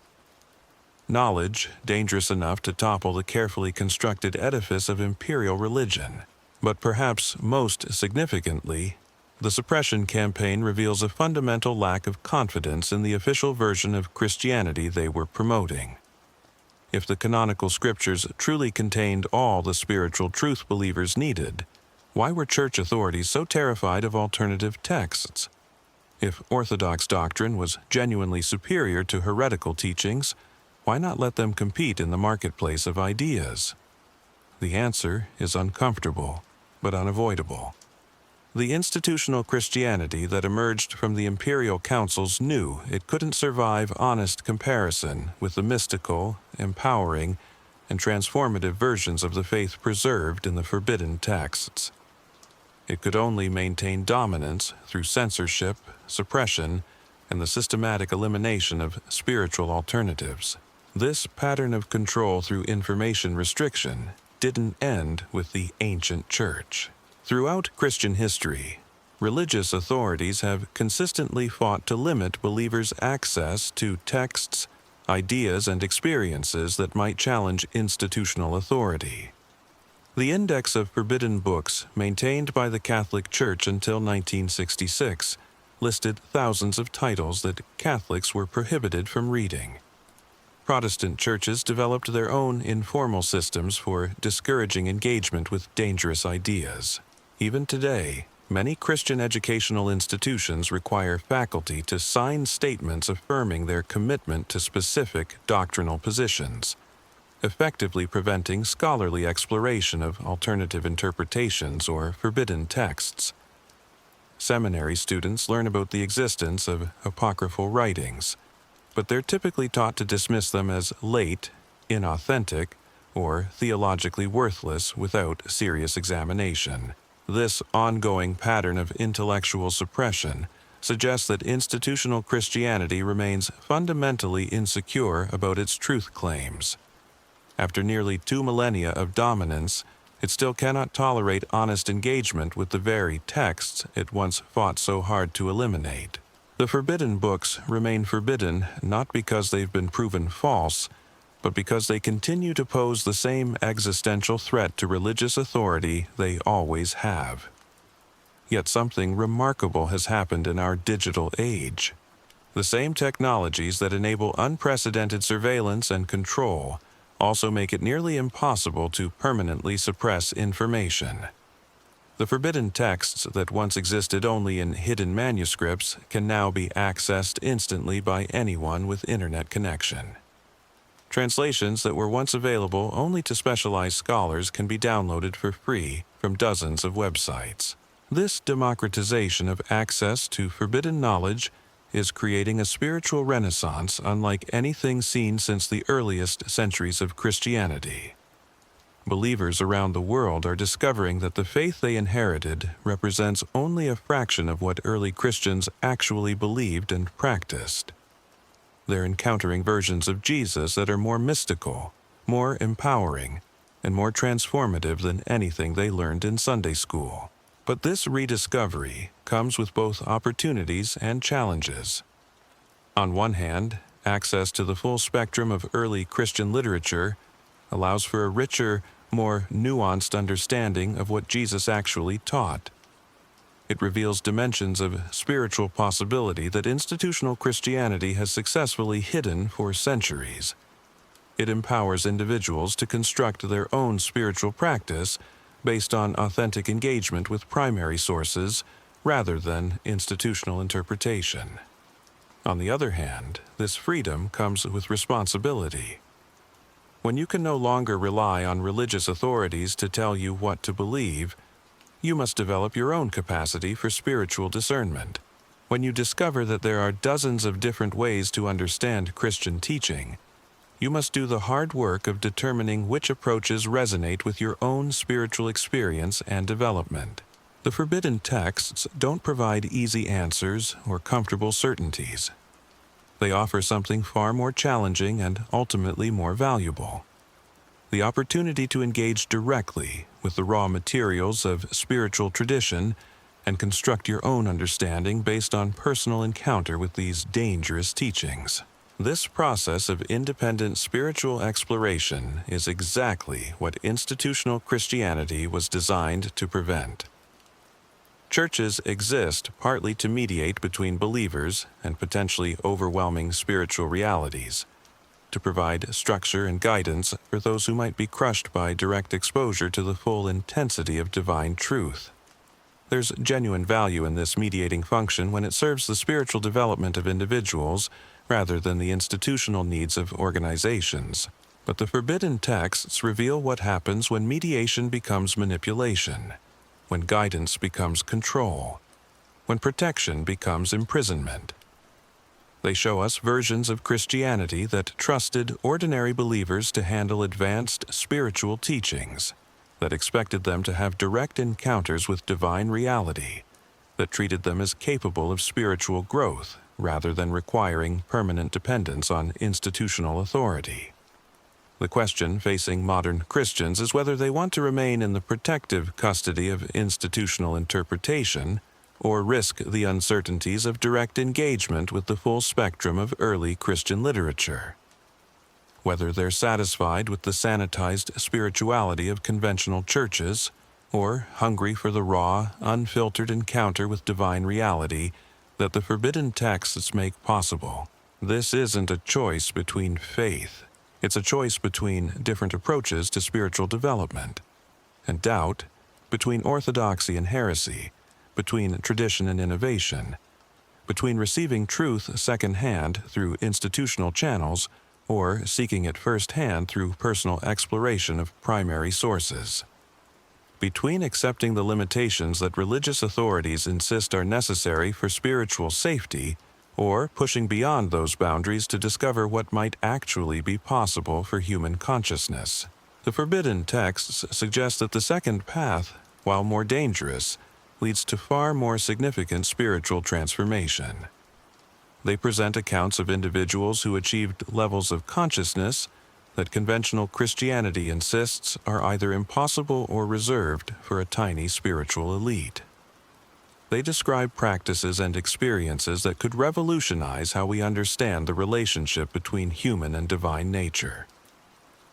Knowledge dangerous enough to topple the carefully constructed edifice of imperial religion. But perhaps most significantly, the suppression campaign reveals a fundamental lack of confidence in the official version of Christianity they were promoting. If the canonical scriptures truly contained all the spiritual truth believers needed, why were church authorities so terrified of alternative texts? If orthodox doctrine was genuinely superior to heretical teachings, why not let them compete in the marketplace of ideas? The answer is uncomfortable, but unavoidable. The institutional Christianity that emerged from the imperial councils knew it couldn't survive honest comparison with the mystical, empowering, and transformative versions of the faith preserved in the forbidden texts. It could only maintain dominance through censorship, suppression, and the systematic elimination of spiritual alternatives. This pattern of control through information restriction didn't end with the ancient church. Throughout Christian history, religious authorities have consistently fought to limit believers' access to texts, ideas, and experiences that might challenge institutional authority. The Index of Forbidden Books, maintained by the Catholic Church until 1966, listed thousands of titles that Catholics were prohibited from reading. Protestant churches developed their own informal systems for discouraging engagement with dangerous ideas. Even today, many Christian educational institutions require faculty to sign statements affirming their commitment to specific doctrinal positions, effectively preventing scholarly exploration of alternative interpretations or forbidden texts. Seminary students learn about the existence of apocryphal writings, but they're typically taught to dismiss them as late, inauthentic, or theologically worthless without serious examination. This ongoing pattern of intellectual suppression suggests that institutional Christianity remains fundamentally insecure about its truth claims. After nearly 2 millennia of dominance, it still cannot tolerate honest engagement with the very texts it once fought so hard to eliminate. The forbidden books remain forbidden not because they've been proven false, but because they continue to pose the same existential threat to religious authority they always have. Yet something remarkable has happened in our digital age. The same technologies that enable unprecedented surveillance and control also make it nearly impossible to permanently suppress information. The forbidden texts that once existed only in hidden manuscripts can now be accessed instantly by anyone with internet connection. Translations that were once available only to specialized scholars can be downloaded for free from dozens of websites. This democratization of access to forbidden knowledge is creating a spiritual renaissance unlike anything seen since the earliest centuries of Christianity. Believers around the world are discovering that the faith they inherited represents only a fraction of what early Christians actually believed and practiced. They're encountering versions of Jesus that are more mystical, more empowering, and more transformative than anything they learned in Sunday school. But this rediscovery comes with both opportunities and challenges. On one hand, access to the full spectrum of early Christian literature allows for a richer, more nuanced understanding of what Jesus actually taught. It reveals dimensions of spiritual possibility that institutional Christianity has successfully hidden for centuries. It empowers individuals to construct their own spiritual practice based on authentic engagement with primary sources rather than institutional interpretation. On the other hand, this freedom comes with responsibility. When you can no longer rely on religious authorities to tell you what to believe, you must develop your own capacity for spiritual discernment. When you discover that there are dozens of different ways to understand Christian teaching, you must do the hard work of determining which approaches resonate with your own spiritual experience and development. The forbidden texts don't provide easy answers or comfortable certainties. They offer something far more challenging and ultimately more valuable: the opportunity to engage directly with the raw materials of spiritual tradition and construct your own understanding based on personal encounter with these dangerous teachings. This process of independent spiritual exploration is exactly what institutional Christianity was designed to prevent. Churches exist partly to mediate between believers and potentially overwhelming spiritual realities, to provide structure and guidance for those who might be crushed by direct exposure to the full intensity of divine truth. There's genuine value in this mediating function when it serves the spiritual development of individuals rather than the institutional needs of organizations. But the forbidden texts reveal what happens when mediation becomes manipulation, when guidance becomes control, when protection becomes imprisonment. They show us versions of Christianity that trusted ordinary believers to handle advanced spiritual teachings, that expected them to have direct encounters with divine reality, that treated them as capable of spiritual growth rather than requiring permanent dependence on institutional authority. The question facing modern Christians is whether they want to remain in the protective custody of institutional interpretation or risk the uncertainties of direct engagement with the full spectrum of early Christian literature. whether they're satisfied with the sanitized spirituality of conventional churches, or hungry for the raw, unfiltered encounter with divine reality that the forbidden texts make possible. This isn't a choice between faith. It's a choice between different approaches to spiritual development, and doubt between orthodoxy and heresy, between tradition and innovation, between receiving truth secondhand through institutional channels or seeking it firsthand through personal exploration of primary sources, between accepting the limitations that religious authorities insist are necessary for spiritual safety or pushing beyond those boundaries to discover what might actually be possible for human consciousness. The forbidden texts suggest that the second path, while more dangerous, leads to far more significant spiritual transformation. They present accounts of individuals who achieved levels of consciousness that conventional Christianity insists are either impossible or reserved for a tiny spiritual elite. They describe practices and experiences that could revolutionize how we understand the relationship between human and divine nature.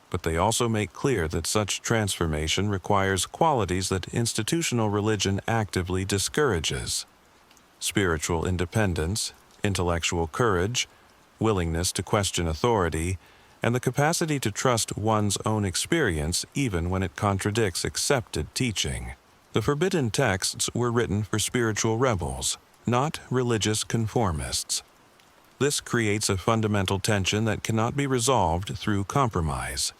But they also make clear that such transformation requires qualities that institutional religion actively discourages: spiritual independence, intellectual courage, willingness to question authority, and the capacity to trust one's own experience even when it contradicts accepted teaching. The forbidden texts were written for spiritual rebels, not religious conformists. This creates a fundamental tension that cannot be resolved through compromise.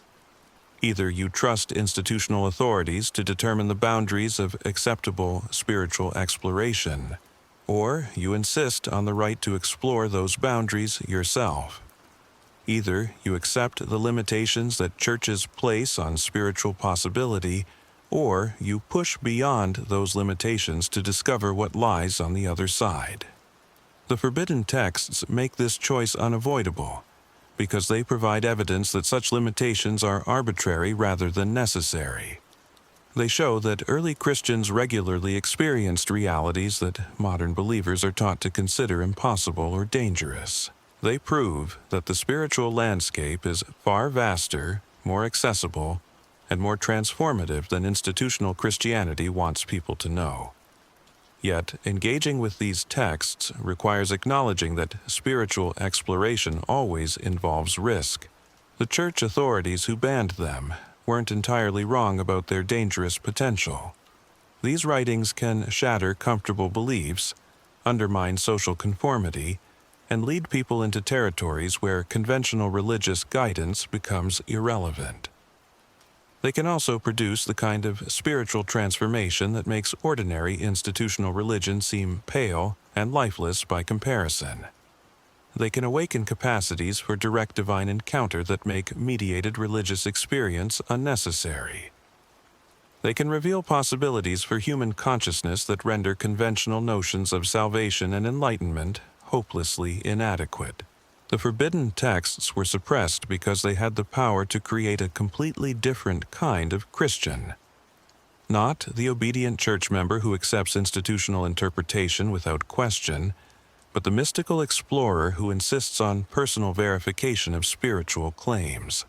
Either you trust institutional authorities to determine the boundaries of acceptable spiritual exploration, or you insist on the right to explore those boundaries yourself. Either you accept the limitations that churches place on spiritual possibility, or you push beyond those limitations to discover what lies on the other side. The forbidden texts make this choice unavoidable, because they provide evidence that such limitations are arbitrary rather than necessary. They show that early Christians regularly experienced realities that modern believers are taught to consider impossible or dangerous. They prove that the spiritual landscape is far vaster, more accessible, and more transformative than institutional Christianity wants people to know. Yet, engaging with these texts requires acknowledging that spiritual exploration always involves risk. The church authorities who banned them weren't entirely wrong about their dangerous potential. These writings can shatter comfortable beliefs, undermine social conformity, and lead people into territories where conventional religious guidance becomes irrelevant. They can also produce the kind of spiritual transformation that makes ordinary institutional religion seem pale and lifeless by comparison. They can awaken capacities for direct divine encounter that make mediated religious experience unnecessary. They can reveal possibilities for human consciousness that render conventional notions of salvation and enlightenment hopelessly inadequate. The forbidden texts were suppressed because they had the power to create a completely different kind of Christian. Not the obedient church member who accepts institutional interpretation without question, but the mystical explorer who insists on personal verification of spiritual claims.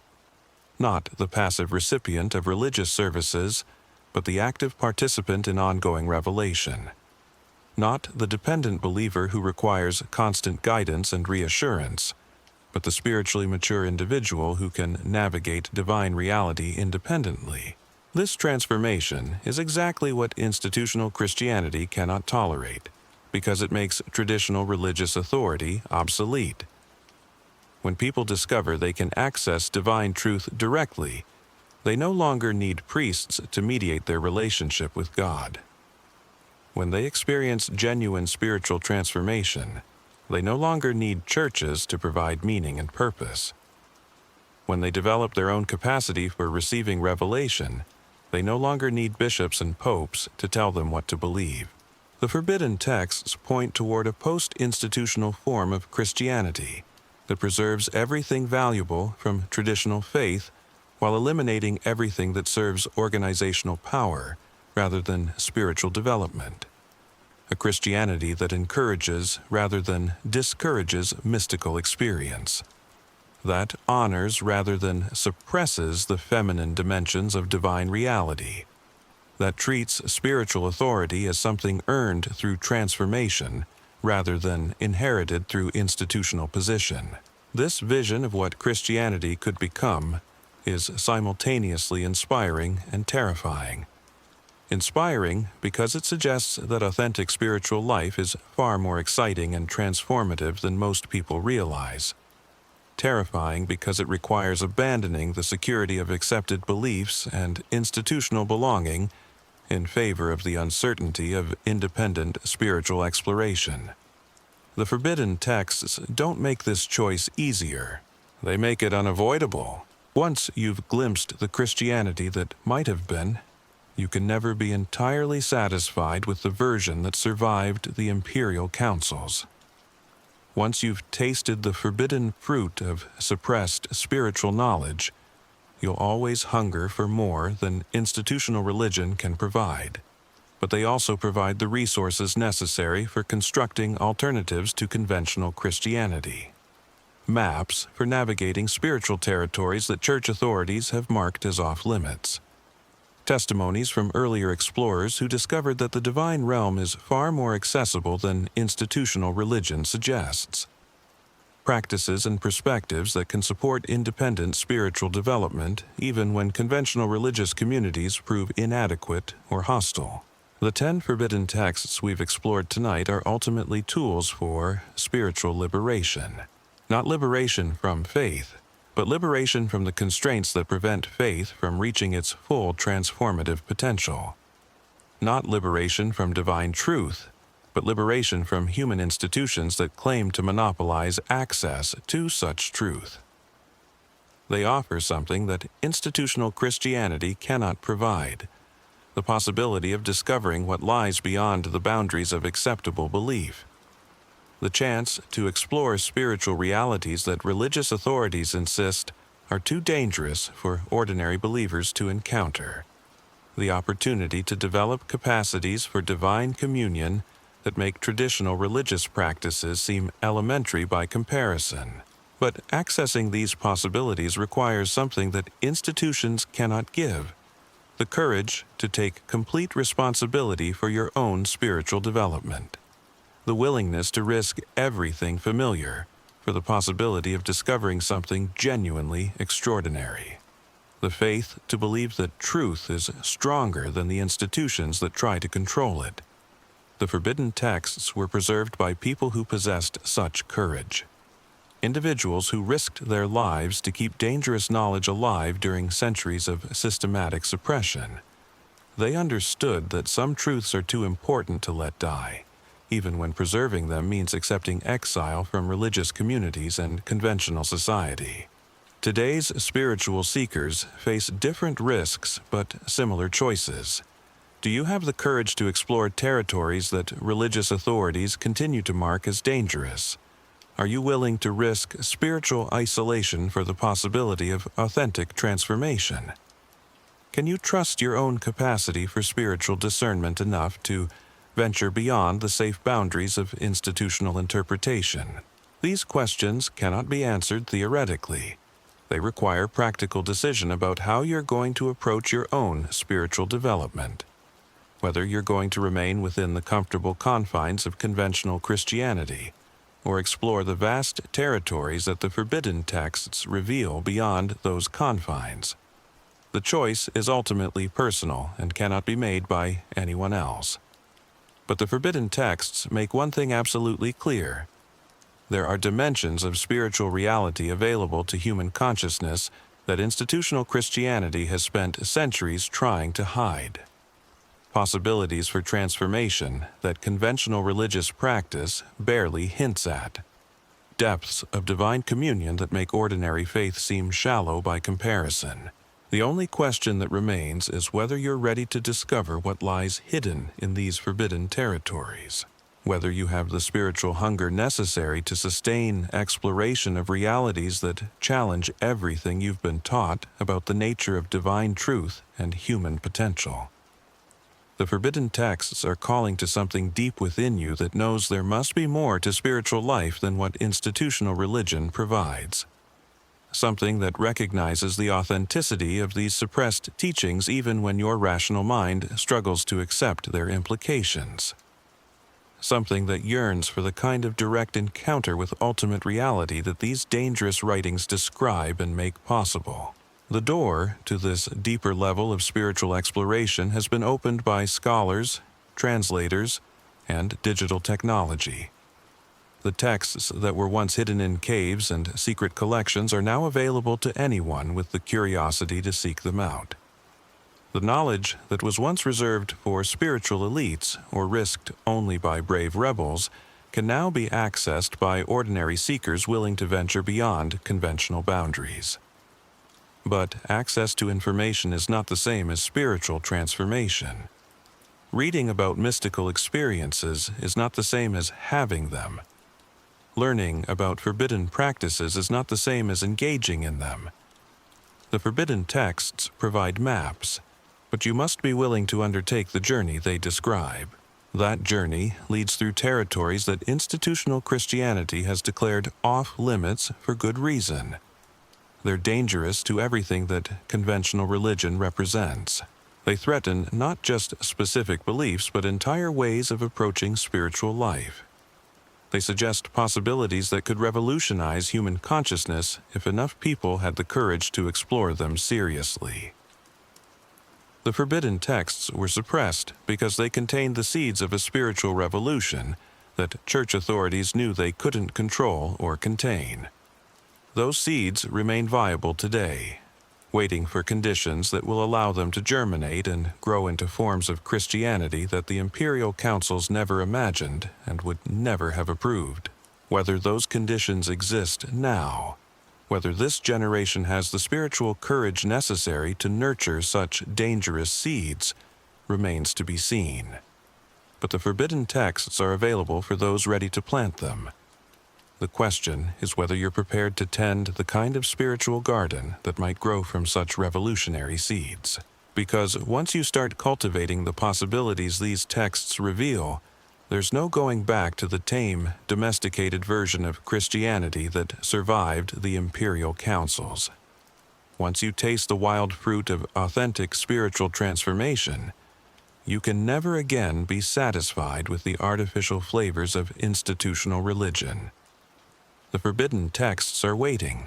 Not the passive recipient of religious services, but the active participant in ongoing revelation. Not the dependent believer who requires constant guidance and reassurance, but the spiritually mature individual who can navigate divine reality independently. This transformation is exactly what institutional Christianity cannot tolerate, because it makes traditional religious authority obsolete. When people discover they can access divine truth directly, they no longer need priests to mediate their relationship with God. When they experience genuine spiritual transformation, they no longer need churches to provide meaning and purpose. When they develop their own capacity for receiving revelation, they no longer need bishops and popes to tell them what to believe. The forbidden texts point toward a post-institutional form of Christianity that preserves everything valuable from traditional faith while eliminating everything that serves organizational power rather than spiritual development. A Christianity that encourages rather than discourages mystical experience. that honors rather than suppresses the feminine dimensions of divine reality, that treats spiritual authority as something earned through transformation rather than inherited through institutional position. This vision of what Christianity could become is simultaneously inspiring and terrifying. Inspiring because it suggests that authentic spiritual life is far more exciting and transformative than most people realize. Terrifying because it requires abandoning the security of accepted beliefs and institutional belonging in favor of the uncertainty of independent spiritual exploration. The forbidden texts don't make this choice easier. They make it unavoidable. Once you've glimpsed the Christianity that might have been, you can never be entirely satisfied with the version that survived the imperial councils. Once you've tasted the forbidden fruit of suppressed spiritual knowledge, you'll always hunger for more than institutional religion can provide. But they also provide the resources necessary for constructing alternatives to conventional Christianity. Maps for navigating spiritual territories that church authorities have marked as off-limits. Testimonies from earlier explorers who discovered that the divine realm is far more accessible than institutional religion suggests. Practices and perspectives that can support independent spiritual development even when conventional religious communities prove inadequate or hostile. The 10 forbidden texts we've explored tonight are ultimately tools for spiritual liberation. Not liberation from faith, but liberation from the constraints that prevent faith from reaching its full transformative potential. Not liberation from divine truth, but liberation from human institutions that claim to monopolize access to such truth. They offer something that institutional Christianity cannot provide: the possibility of discovering what lies beyond the boundaries of acceptable belief. The chance to explore spiritual realities that religious authorities insist are too dangerous for ordinary believers to encounter. The opportunity to develop capacities for divine communion that make traditional religious practices seem elementary by comparison. But accessing these possibilities requires something that institutions cannot give: the courage to take complete responsibility for your own spiritual development. The willingness to risk everything familiar for the possibility of discovering something genuinely extraordinary. The faith to believe that truth is stronger than the institutions that try to control it. The forbidden texts were preserved by people who possessed such courage. Individuals who risked their lives to keep dangerous knowledge alive during centuries of systematic suppression. They understood that some truths are too important to let die, even when preserving them means accepting exile from religious communities and conventional society. Today's spiritual seekers face different risks but similar choices. Do you have the courage to explore territories that religious authorities continue to mark as dangerous? Are you willing to risk spiritual isolation for the possibility of authentic transformation? Can you trust your own capacity for spiritual discernment enough to venture beyond the safe boundaries of institutional interpretation? These questions cannot be answered theoretically. They require practical decision about how you're going to approach your own spiritual development. Whether you're going to remain within the comfortable confines of conventional Christianity, or explore the vast territories that the forbidden texts reveal beyond those confines. The choice is ultimately personal and cannot be made by anyone else. But the forbidden texts make one thing absolutely clear: there are dimensions of spiritual reality available to human consciousness that institutional Christianity has spent centuries trying to hide. Possibilities for transformation that conventional religious practice barely hints at. Depths of divine communion that make ordinary faith seem shallow by comparison. The only question that remains is whether you're ready to discover what lies hidden in these forbidden territories. Whether you have the spiritual hunger necessary to sustain exploration of realities that challenge everything you've been taught about the nature of divine truth and human potential. The forbidden texts are calling to something deep within you that knows there must be more to spiritual life than what institutional religion provides. something that recognizes the authenticity of these suppressed teachings even when your rational mind struggles to accept their implications. Something that yearns for the kind of direct encounter with ultimate reality that these dangerous writings describe and make possible. The door to this deeper level of spiritual exploration has been opened by scholars, translators, and digital technology. The texts that were once hidden in caves and secret collections are now available to anyone with the curiosity to seek them out. The knowledge that was once reserved for spiritual elites or risked only by brave rebels can now be accessed by ordinary seekers willing to venture beyond conventional boundaries. But access to information is not the same as spiritual transformation. Reading about mystical experiences is not the same as having them. Learning about forbidden practices is not the same as engaging in them. The forbidden texts provide maps, but you must be willing to undertake the journey they describe. That journey leads through territories that institutional Christianity has declared off-limits for good reason. They're dangerous to everything that conventional religion represents. They threaten not just specific beliefs, but entire ways of approaching spiritual life. They suggest possibilities that could revolutionize human consciousness if enough people had the courage to explore them seriously. The forbidden texts were suppressed because they contained the seeds of a spiritual revolution that church authorities knew they couldn't control or contain. Those seeds remain viable today, waiting for conditions that will allow them to germinate and grow into forms of Christianity that the imperial councils never imagined and would never have approved. Whether those conditions exist now, whether this generation has the spiritual courage necessary to nurture such dangerous seeds, remains to be seen. But the forbidden texts are available for those ready to plant them. The question is whether you're prepared to tend the kind of spiritual garden that might grow from such revolutionary seeds. Because once you start cultivating the possibilities these texts reveal, there's no going back to the tame, domesticated version of Christianity that survived the imperial councils. Once you taste the wild fruit of authentic spiritual transformation, you can never again be satisfied with the artificial flavors of institutional religion. The forbidden texts are waiting.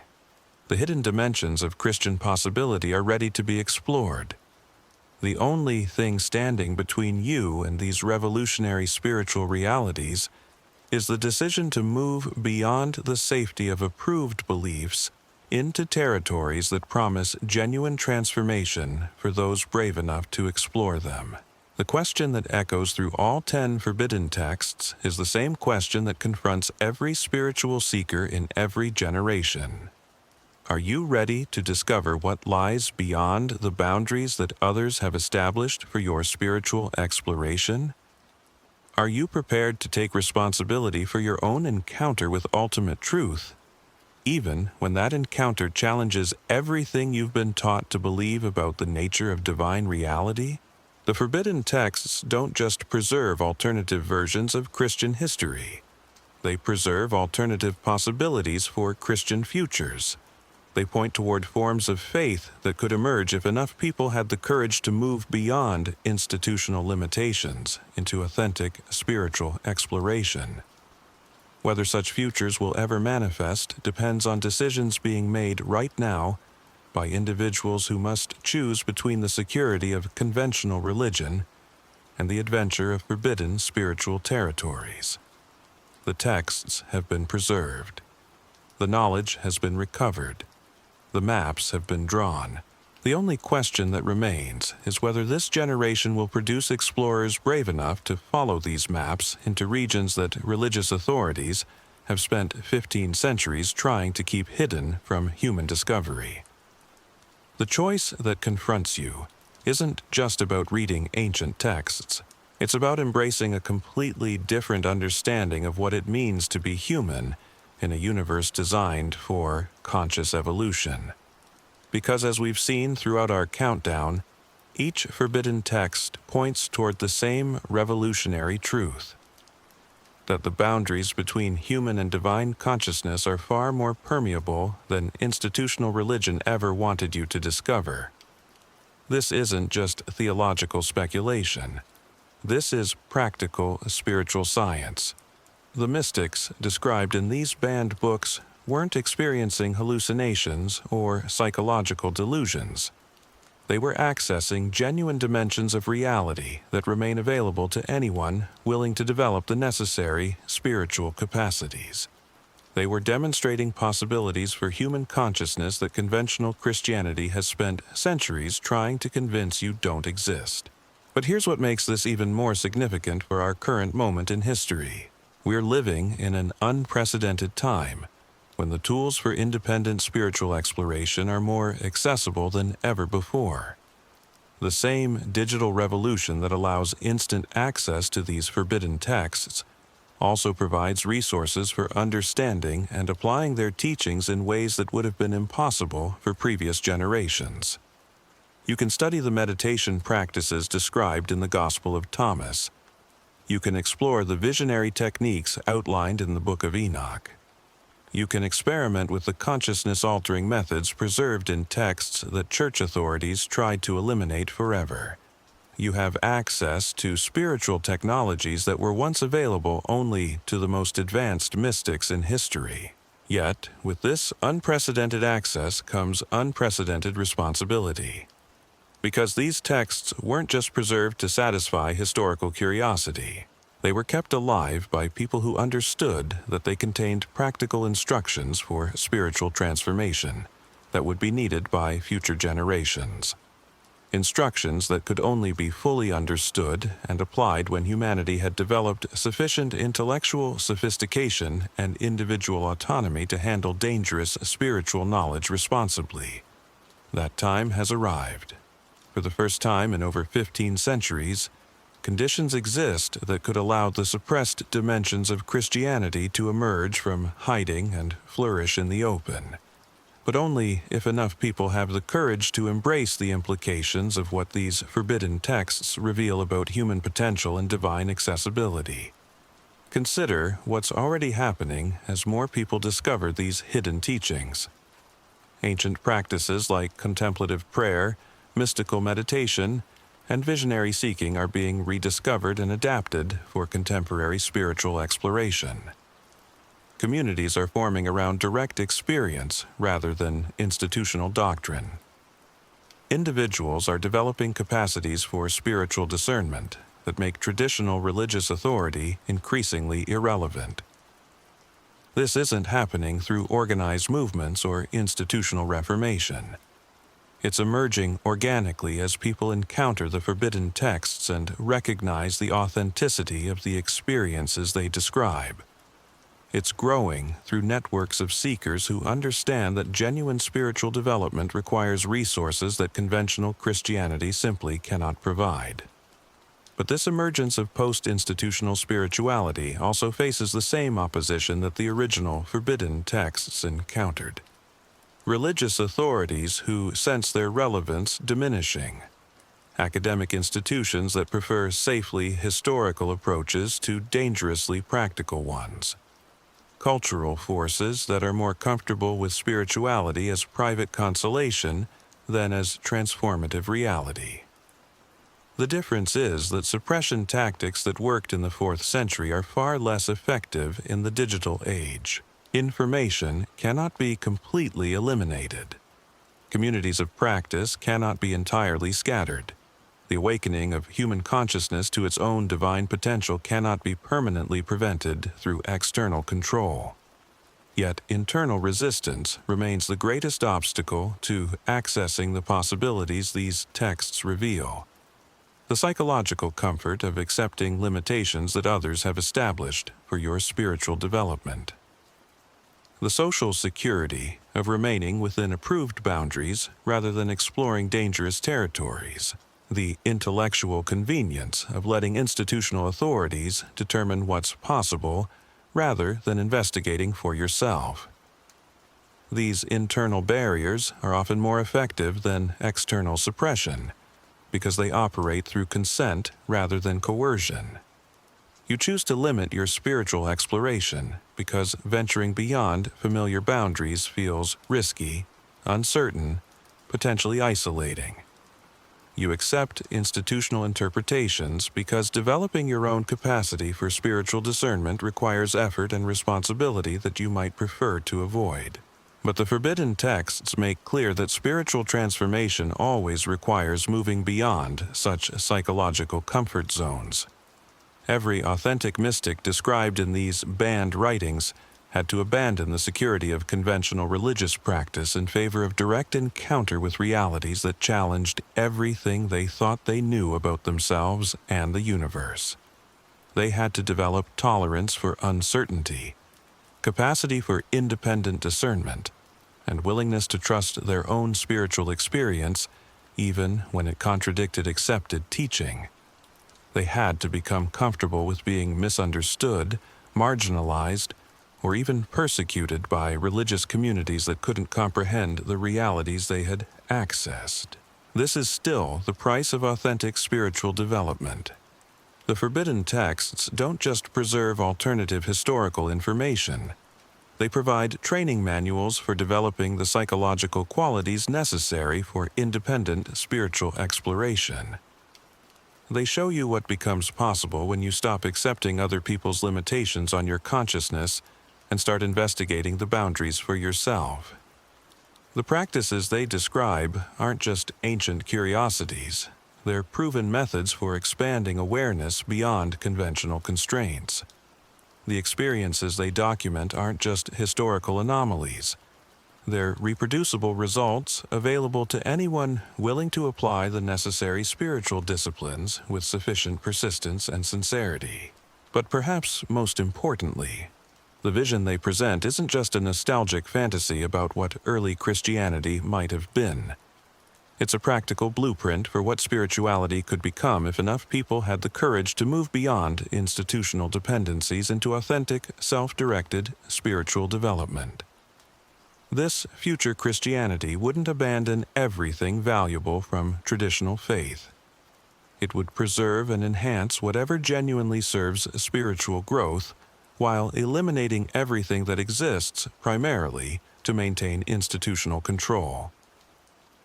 The hidden dimensions of Christian possibility are ready to be explored. The only thing standing between you and these revolutionary spiritual realities is the decision to move beyond the safety of approved beliefs into territories that promise genuine transformation for those brave enough to explore them. The question that echoes through all 10 forbidden texts is the same question that confronts every spiritual seeker in every generation. Are you ready to discover what lies beyond the boundaries that others have established for your spiritual exploration? Are you prepared to take responsibility for your own encounter with ultimate truth, even when that encounter challenges everything you've been taught to believe about the nature of divine reality? The forbidden texts don't just preserve alternative versions of Christian history. They preserve alternative possibilities for Christian futures. They point toward forms of faith that could emerge if enough people had the courage to move beyond institutional limitations into authentic spiritual exploration. Whether such futures will ever manifest depends on decisions being made right now by individuals who must choose between the security of conventional religion and the adventure of forbidden spiritual territories. The texts have been preserved. The knowledge has been recovered. The maps have been drawn. The only question that remains is whether this generation will produce explorers brave enough to follow these maps into regions that religious authorities have spent 15 centuries trying to keep hidden from human discovery. The choice that confronts you isn't just about reading ancient texts. It's about embracing a completely different understanding of what it means to be human in a universe designed for conscious evolution. Because as we've seen throughout our countdown, each forbidden text points toward the same revolutionary truth. that the boundaries between human and divine consciousness are far more permeable than institutional religion ever wanted you to discover. This isn't just theological speculation. This is practical spiritual science. The mystics described in these banned books weren't experiencing hallucinations or psychological delusions. They were accessing genuine dimensions of reality that remain available to anyone willing to develop the necessary spiritual capacities. They were demonstrating possibilities for human consciousness that conventional Christianity has spent centuries trying to convince you don't exist. But here's what makes this even more significant for our current moment in history. We're living in an unprecedented time, when the tools for independent spiritual exploration are more accessible than ever before. The same digital revolution that allows instant access to these forbidden texts also provides resources for understanding and applying their teachings in ways that would have been impossible for previous generations. You can study the meditation practices described in the Gospel of Thomas. You can explore the visionary techniques outlined in the Book of Enoch. You can experiment with the consciousness-altering methods preserved in texts that church authorities tried to eliminate forever. You have access to spiritual technologies that were once available only to the most advanced mystics in history. Yet, with this unprecedented access comes unprecedented responsibility. Because these texts weren't just preserved to satisfy historical curiosity. They were kept alive by people who understood that they contained practical instructions for spiritual transformation that would be needed by future generations. Instructions that could only be fully understood and applied when humanity had developed sufficient intellectual sophistication and individual autonomy to handle dangerous spiritual knowledge responsibly. That time has arrived. For the first time in over 15 centuries, conditions exist that could allow the suppressed dimensions of Christianity to emerge from hiding and flourish in the open. But only if enough people have the courage to embrace the implications of what these forbidden texts reveal about human potential and divine accessibility. Consider what's already happening as more people discover these hidden teachings. Ancient practices like contemplative prayer, mystical meditation, and visionary seeking are being rediscovered and adapted for contemporary spiritual exploration. Communities are forming around direct experience rather than institutional doctrine. Individuals are developing capacities for spiritual discernment that make traditional religious authority increasingly irrelevant. This isn't happening through organized movements or institutional reformation. It's emerging organically as people encounter the forbidden texts and recognize the authenticity of the experiences they describe. It's growing through networks of seekers who understand that genuine spiritual development requires resources that conventional Christianity simply cannot provide. But this emergence of post-institutional spirituality also faces the same opposition that the original forbidden texts encountered. Religious authorities who sense their relevance diminishing. Academic institutions that prefer safely historical approaches to dangerously practical ones. Cultural forces that are more comfortable with spirituality as private consolation than as transformative reality. The difference is that suppression tactics that worked in the 4th century are far less effective in the digital age. Information cannot be completely eliminated. Communities of practice cannot be entirely scattered. The awakening of human consciousness to its own divine potential cannot be permanently prevented through external control. Yet internal resistance remains the greatest obstacle to accessing the possibilities these texts reveal. The psychological comfort of accepting limitations that others have established for your spiritual development. The social security of remaining within approved boundaries rather than exploring dangerous territories. The intellectual convenience of letting institutional authorities determine what's possible rather than investigating for yourself. These internal barriers are often more effective than external suppression because they operate through consent rather than coercion. You choose to limit your spiritual exploration because venturing beyond familiar boundaries feels risky, uncertain, potentially isolating. You accept institutional interpretations because developing your own capacity for spiritual discernment requires effort and responsibility that you might prefer to avoid. But the forbidden texts make clear that spiritual transformation always requires moving beyond such psychological comfort zones. Every authentic mystic described in these banned writings had to abandon the security of conventional religious practice in favor of direct encounter with realities that challenged everything they thought they knew about themselves and the universe. They had to develop tolerance for uncertainty, capacity for independent discernment, and willingness to trust their own spiritual experience even when it contradicted accepted teaching. They had to become comfortable with being misunderstood, marginalized, or even persecuted by religious communities that couldn't comprehend the realities they had accessed. This is still the price of authentic spiritual development. The forbidden texts don't just preserve alternative historical information. They provide training manuals for developing the psychological qualities necessary for independent spiritual exploration. They show you what becomes possible when you stop accepting other people's limitations on your consciousness and start investigating the boundaries for yourself. The practices they describe aren't just ancient curiosities. They're proven methods for expanding awareness beyond conventional constraints. The experiences they document aren't just historical anomalies. They're reproducible results available to anyone willing to apply the necessary spiritual disciplines with sufficient persistence and sincerity. But perhaps most importantly, the vision they present isn't just a nostalgic fantasy about what early Christianity might have been. It's a practical blueprint for what spirituality could become if enough people had the courage to move beyond institutional dependencies into authentic, self-directed spiritual development. This future Christianity wouldn't abandon everything valuable from traditional faith. It would preserve and enhance whatever genuinely serves spiritual growth, while eliminating everything that exists primarily to maintain institutional control.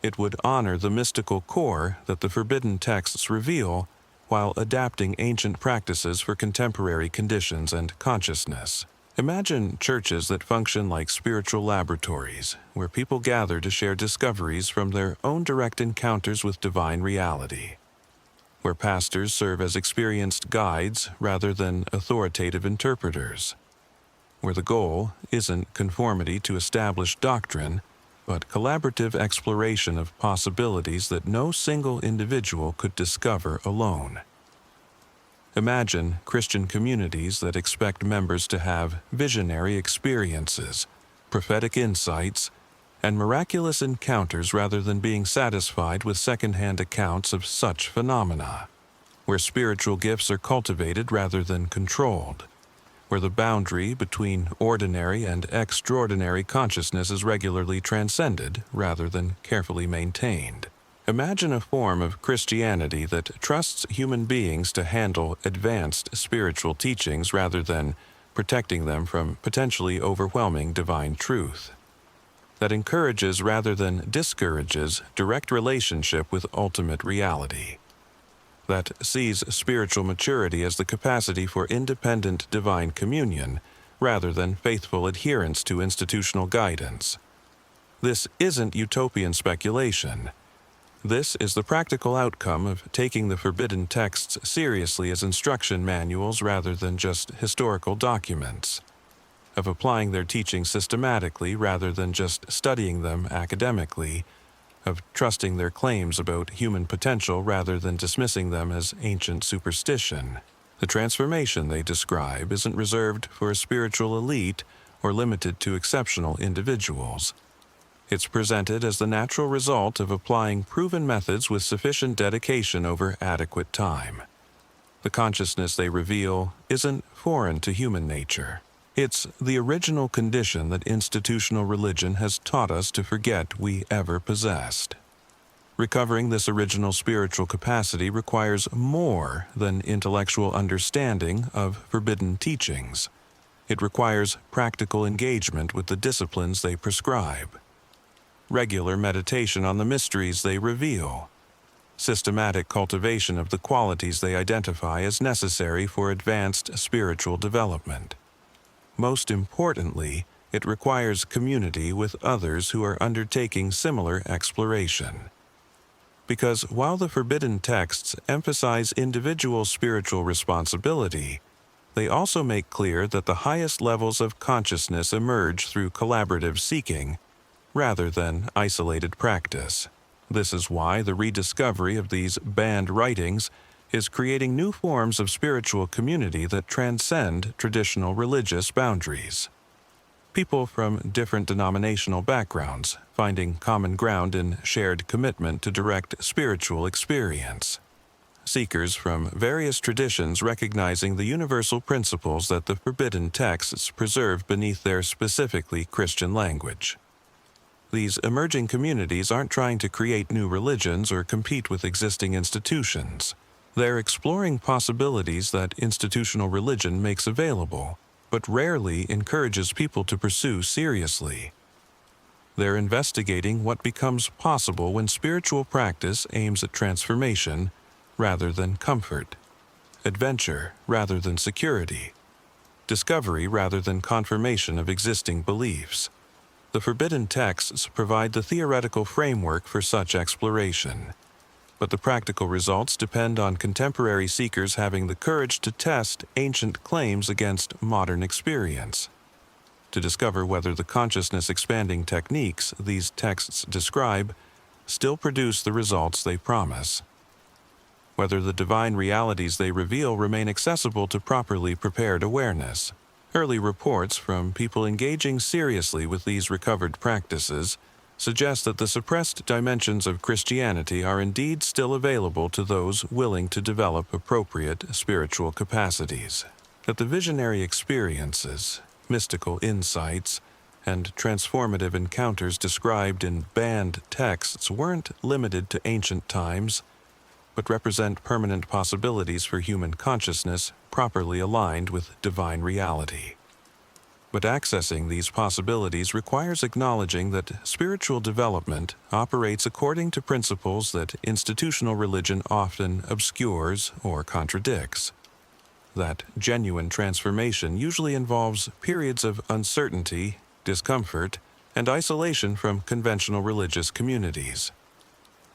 It would honor the mystical core that the forbidden texts reveal, while adapting ancient practices for contemporary conditions and consciousness. Imagine churches that function like spiritual laboratories, where people gather to share discoveries from their own direct encounters with divine reality, where pastors serve as experienced guides rather than authoritative interpreters, where the goal isn't conformity to established doctrine, but collaborative exploration of possibilities that no single individual could discover alone. Imagine Christian communities that expect members to have visionary experiences, prophetic insights, and miraculous encounters rather than being satisfied with second-hand accounts of such phenomena, where spiritual gifts are cultivated rather than controlled, where the boundary between ordinary and extraordinary consciousness is regularly transcended rather than carefully maintained. Imagine a form of Christianity that trusts human beings to handle advanced spiritual teachings rather than protecting them from potentially overwhelming divine truth, that encourages rather than discourages direct relationship with ultimate reality, that sees spiritual maturity as the capacity for independent divine communion rather than faithful adherence to institutional guidance. This isn't utopian speculation. This is the practical outcome of taking the forbidden texts seriously as instruction manuals rather than just historical documents, of applying their teachings systematically rather than just studying them academically, of trusting their claims about human potential rather than dismissing them as ancient superstition. The transformation they describe isn't reserved for a spiritual elite or limited to exceptional individuals. It's presented as the natural result of applying proven methods with sufficient dedication over adequate time. The consciousness they reveal isn't foreign to human nature. It's the original condition that institutional religion has taught us to forget we ever possessed. Recovering this original spiritual capacity requires more than intellectual understanding of forbidden teachings. It requires practical engagement with the disciplines they prescribe, regular meditation on the mysteries they reveal, systematic cultivation of the qualities they identify as necessary for advanced spiritual development. Most importantly, it requires community with others who are undertaking similar exploration. Because while the forbidden texts emphasize individual spiritual responsibility, they also make clear that the highest levels of consciousness emerge through collaborative seeking, rather than isolated practice. This is why the rediscovery of these banned writings is creating new forms of spiritual community that transcend traditional religious boundaries. People from different denominational backgrounds finding common ground in shared commitment to direct spiritual experience. Seekers from various traditions recognizing the universal principles that the forbidden texts preserve beneath their specifically Christian language. These emerging communities aren't trying to create new religions or compete with existing institutions. They're exploring possibilities that institutional religion makes available, but rarely encourages people to pursue seriously. They're investigating what becomes possible when spiritual practice aims at transformation rather than comfort, adventure rather than security, discovery rather than confirmation of existing beliefs. The forbidden texts provide the theoretical framework for such exploration, but the practical results depend on contemporary seekers having the courage to test ancient claims against modern experience, to discover whether the consciousness-expanding techniques these texts describe still produce the results they promise, whether the divine realities they reveal remain accessible to properly prepared awareness. Early reports from people engaging seriously with these recovered practices suggest that the suppressed dimensions of Christianity are indeed still available to those willing to develop appropriate spiritual capacities, that the visionary experiences, mystical insights, and transformative encounters described in banned texts weren't limited to ancient times, but represent permanent possibilities for human consciousness properly aligned with divine reality. But accessing these possibilities requires acknowledging that spiritual development operates according to principles that institutional religion often obscures or contradicts. That genuine transformation usually involves periods of uncertainty, discomfort, and isolation from conventional religious communities.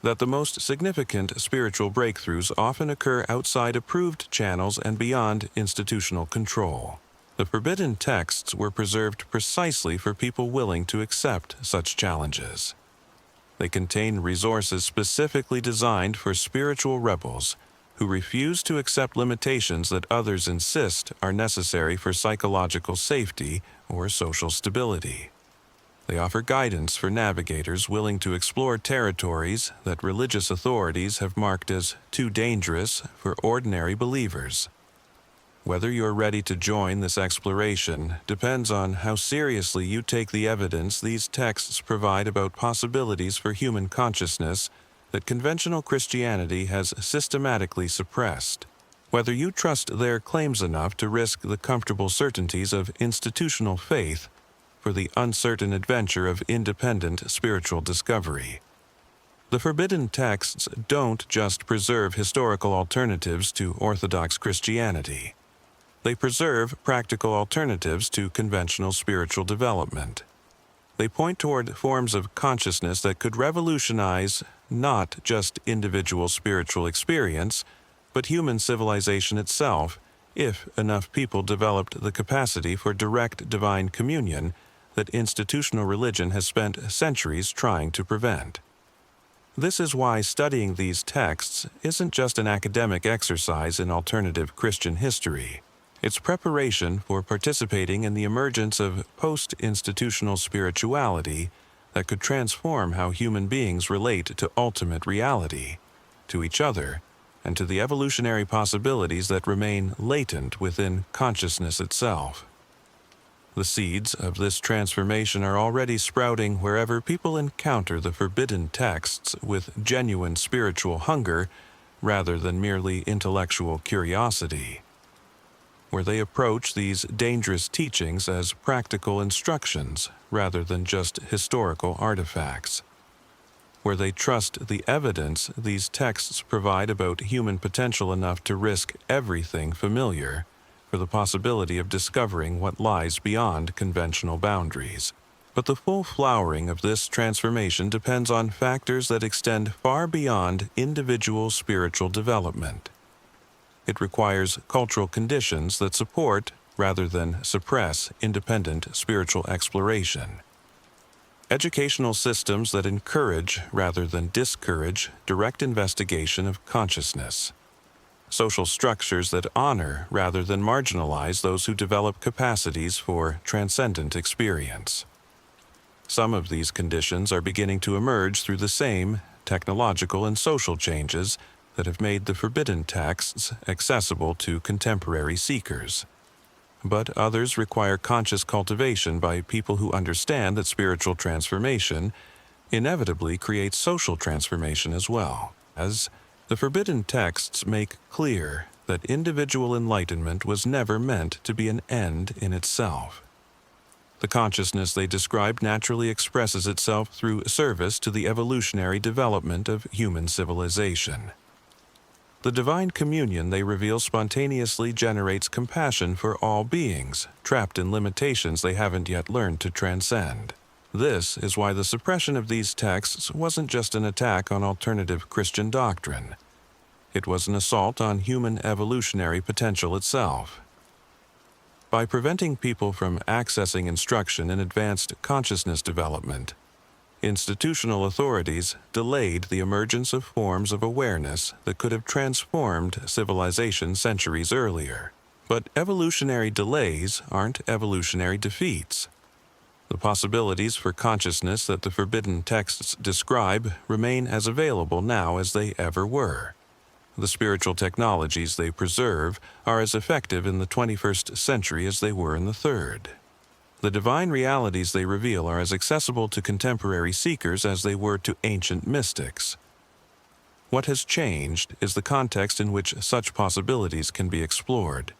That the most significant spiritual breakthroughs often occur outside approved channels and beyond institutional control. The forbidden texts were preserved precisely for people willing to accept such challenges. They contain resources specifically designed for spiritual rebels who refuse to accept limitations that others insist are necessary for psychological safety or social stability. They offer guidance for navigators willing to explore territories that religious authorities have marked as too dangerous for ordinary believers. Whether you're ready to join this exploration depends on how seriously you take the evidence these texts provide about possibilities for human consciousness that conventional Christianity has systematically suppressed. Whether you trust their claims enough to risk the comfortable certainties of institutional faith for the uncertain adventure of independent spiritual discovery. The forbidden texts don't just preserve historical alternatives to Orthodox Christianity. They preserve practical alternatives to conventional spiritual development. They point toward forms of consciousness that could revolutionize not just individual spiritual experience, but human civilization itself, if enough people developed the capacity for direct divine communion that institutional religion has spent centuries trying to prevent. This is why studying these texts isn't just an academic exercise in alternative Christian history. It's preparation for participating in the emergence of post-institutional spirituality that could transform how human beings relate to ultimate reality, to each other, and to the evolutionary possibilities that remain latent within consciousness itself. The seeds of this transformation are already sprouting wherever people encounter the forbidden texts with genuine spiritual hunger rather than merely intellectual curiosity, where they approach these dangerous teachings as practical instructions rather than just historical artifacts, where they trust the evidence these texts provide about human potential enough to risk everything familiar for the possibility of discovering what lies beyond conventional boundaries. But the full flowering of this transformation depends on factors that extend far beyond individual spiritual development. It requires cultural conditions that support, rather than suppress, independent spiritual exploration. Educational systems that encourage, rather than discourage, direct investigation of consciousness. Social structures that honor, rather than marginalize, those who develop capacities for transcendent experience. Some of these conditions are beginning to emerge through the same technological and social changes that have made the forbidden texts accessible to contemporary seekers. But others require conscious cultivation by people who understand that spiritual transformation inevitably creates social transformation as well, as the forbidden texts make clear that individual enlightenment was never meant to be an end in itself. The consciousness they describe naturally expresses itself through service to the evolutionary development of human civilization. The divine communion they reveal spontaneously generates compassion for all beings, trapped in limitations they haven't yet learned to transcend. This is why the suppression of these texts wasn't just an attack on alternative Christian doctrine. It was an assault on human evolutionary potential itself. By preventing people from accessing instruction in advanced consciousness development, institutional authorities delayed the emergence of forms of awareness that could have transformed civilization centuries earlier. But evolutionary delays aren't evolutionary defeats. The possibilities for consciousness that the forbidden texts describe remain as available now as they ever were. The spiritual technologies they preserve are as effective in the 21st century as they were in the 3rd. The divine realities they reveal are as accessible to contemporary seekers as they were to ancient mystics. What has changed is the context in which such possibilities can be explored.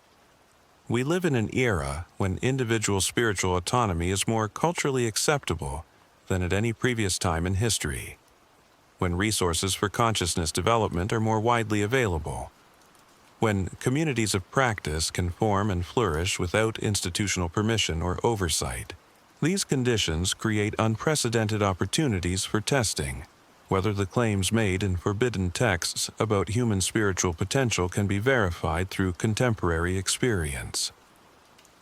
We live in an era when individual spiritual autonomy is more culturally acceptable than at any previous time in history, when resources for consciousness development are more widely available, when communities of practice can form and flourish without institutional permission or oversight. These conditions create unprecedented opportunities for testing whether the claims made in forbidden texts about human spiritual potential can be verified through contemporary experience,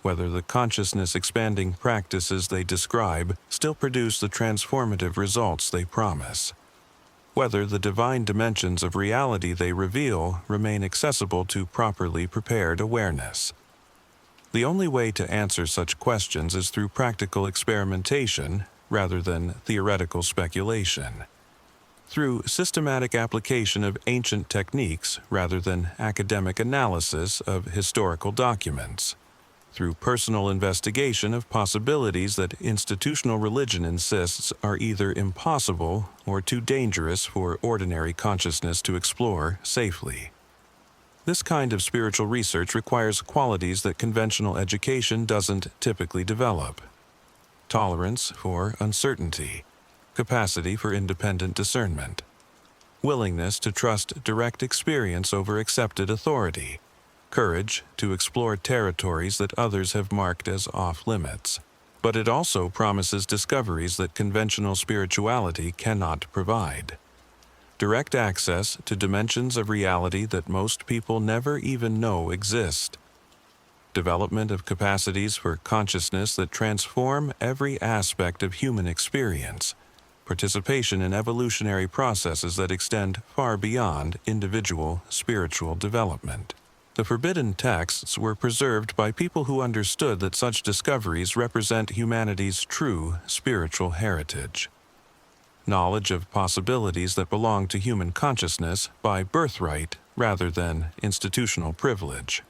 whether the consciousness-expanding practices they describe still produce the transformative results they promise, whether the divine dimensions of reality they reveal remain accessible to properly prepared awareness. The only way to answer such questions is through practical experimentation rather than theoretical speculation, through systematic application of ancient techniques rather than academic analysis of historical documents, through personal investigation of possibilities that institutional religion insists are either impossible or too dangerous for ordinary consciousness to explore safely. This kind of spiritual research requires qualities that conventional education doesn't typically develop: tolerance for uncertainty, capacity for independent discernment, willingness to trust direct experience over accepted authority, courage to explore territories that others have marked as off-limits. But it also promises discoveries that conventional spirituality cannot provide: direct access to dimensions of reality that most people never even know exist, development of capacities for consciousness that transform every aspect of human experience, participation in evolutionary processes that extend far beyond individual spiritual development. The forbidden texts were preserved by people who understood that such discoveries represent humanity's true spiritual heritage: knowledge of possibilities that belong to human consciousness by birthright rather than institutional privilege.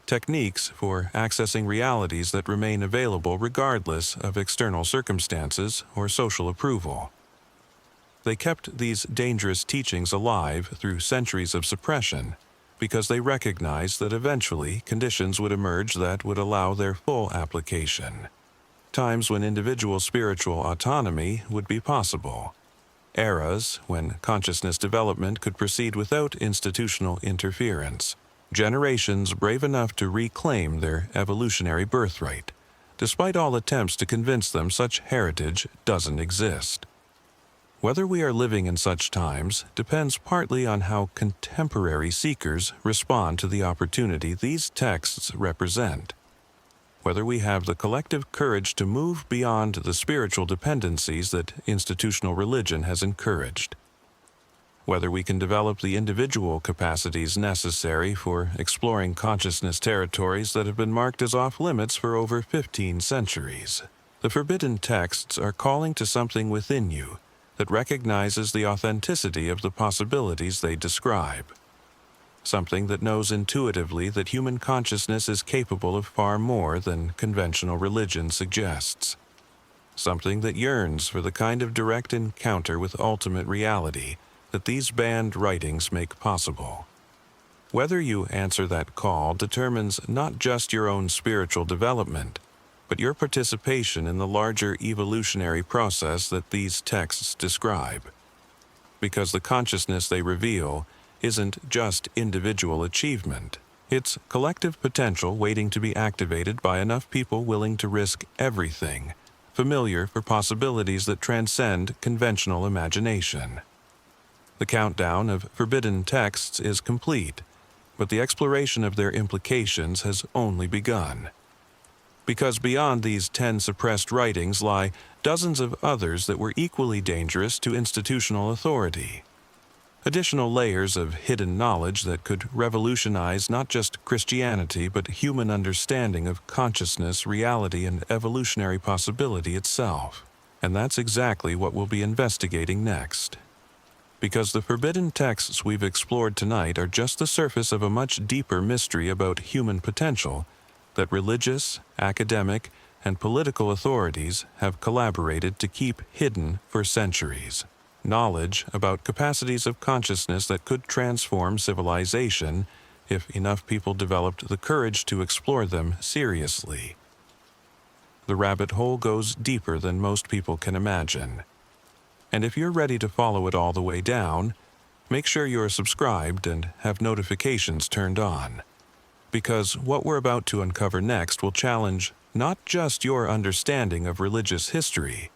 techniques for accessing realities that remain available regardless of external circumstances or social approval. They kept these dangerous teachings alive through centuries of suppression because they recognized that eventually conditions would emerge that would allow their full application. Times when individual spiritual autonomy would be possible. Eras when consciousness development could proceed without institutional interference. Generations brave enough to reclaim their evolutionary birthright, despite all attempts to convince them such heritage doesn't exist. Whether we are living in such times depends partly on how contemporary seekers respond to the opportunity these texts represent. Whether we have the collective courage to move beyond the spiritual dependencies that institutional religion has encouraged. Whether we can develop the individual capacities necessary for exploring consciousness territories that have been marked as off-limits for over 15 centuries. The forbidden texts are calling to something within you that recognizes the authenticity of the possibilities they describe. Something that knows intuitively that human consciousness is capable of far more than conventional religion suggests. Something that yearns for the kind of direct encounter with ultimate reality that these banned writings make possible. Whether you answer that call determines not just your own spiritual development, but your participation in the larger evolutionary process that these texts describe. Because the consciousness they reveal isn't just individual achievement. It's collective potential waiting to be activated by enough people willing to risk everything, familiar for possibilities that transcend conventional imagination. The countdown of forbidden texts is complete, but the exploration of their implications has only begun. Because beyond these 10 suppressed writings lie dozens of others that were equally dangerous to institutional authority. Additional layers of hidden knowledge that could revolutionize not just Christianity but human understanding of consciousness, reality, and evolutionary possibility itself. And that's exactly what we'll be investigating next. Because the forbidden texts we've explored tonight are just the surface of a much deeper mystery about human potential that religious, academic, and political authorities have collaborated to keep hidden for centuries. Knowledge about capacities of consciousness that could transform civilization if enough people developed the courage to explore them seriously. The rabbit hole goes deeper than most people can imagine. And if you're ready to follow it all the way down, make sure you're subscribed and have notifications turned on. Because what we're about to uncover next will challenge not just your understanding of religious history,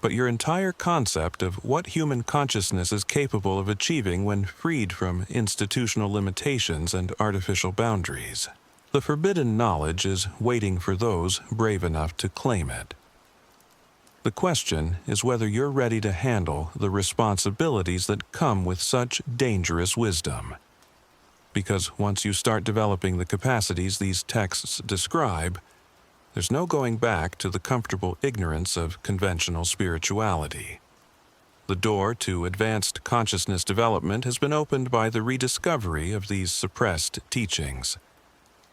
but your entire concept of what human consciousness is capable of achieving when freed from institutional limitations and artificial boundaries. The forbidden knowledge is waiting for those brave enough to claim it. The question is whether you're ready to handle the responsibilities that come with such dangerous wisdom. Because once you start developing the capacities these texts describe, there's no going back to the comfortable ignorance of conventional spirituality. The door to advanced consciousness development has been opened by the rediscovery of these suppressed teachings.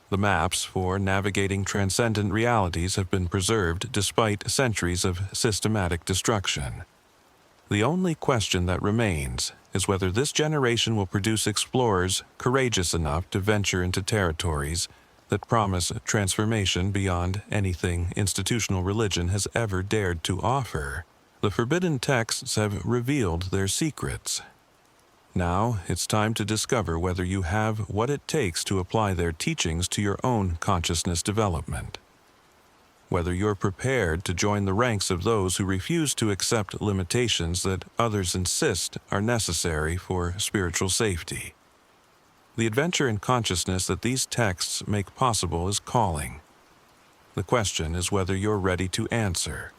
The maps for navigating transcendent realities have been preserved despite centuries of systematic destruction. The only question that remains is whether this generation will produce explorers courageous enough to venture into territories that promise transformation beyond anything institutional religion has ever dared to offer. The forbidden texts have revealed their secrets. Now it's time to discover whether you have what it takes to apply their teachings to your own consciousness development. Whether you're prepared to join the ranks of those who refuse to accept limitations that others insist are necessary for spiritual safety. The adventure in consciousness that these texts make possible is calling. The question is whether you're ready to answer,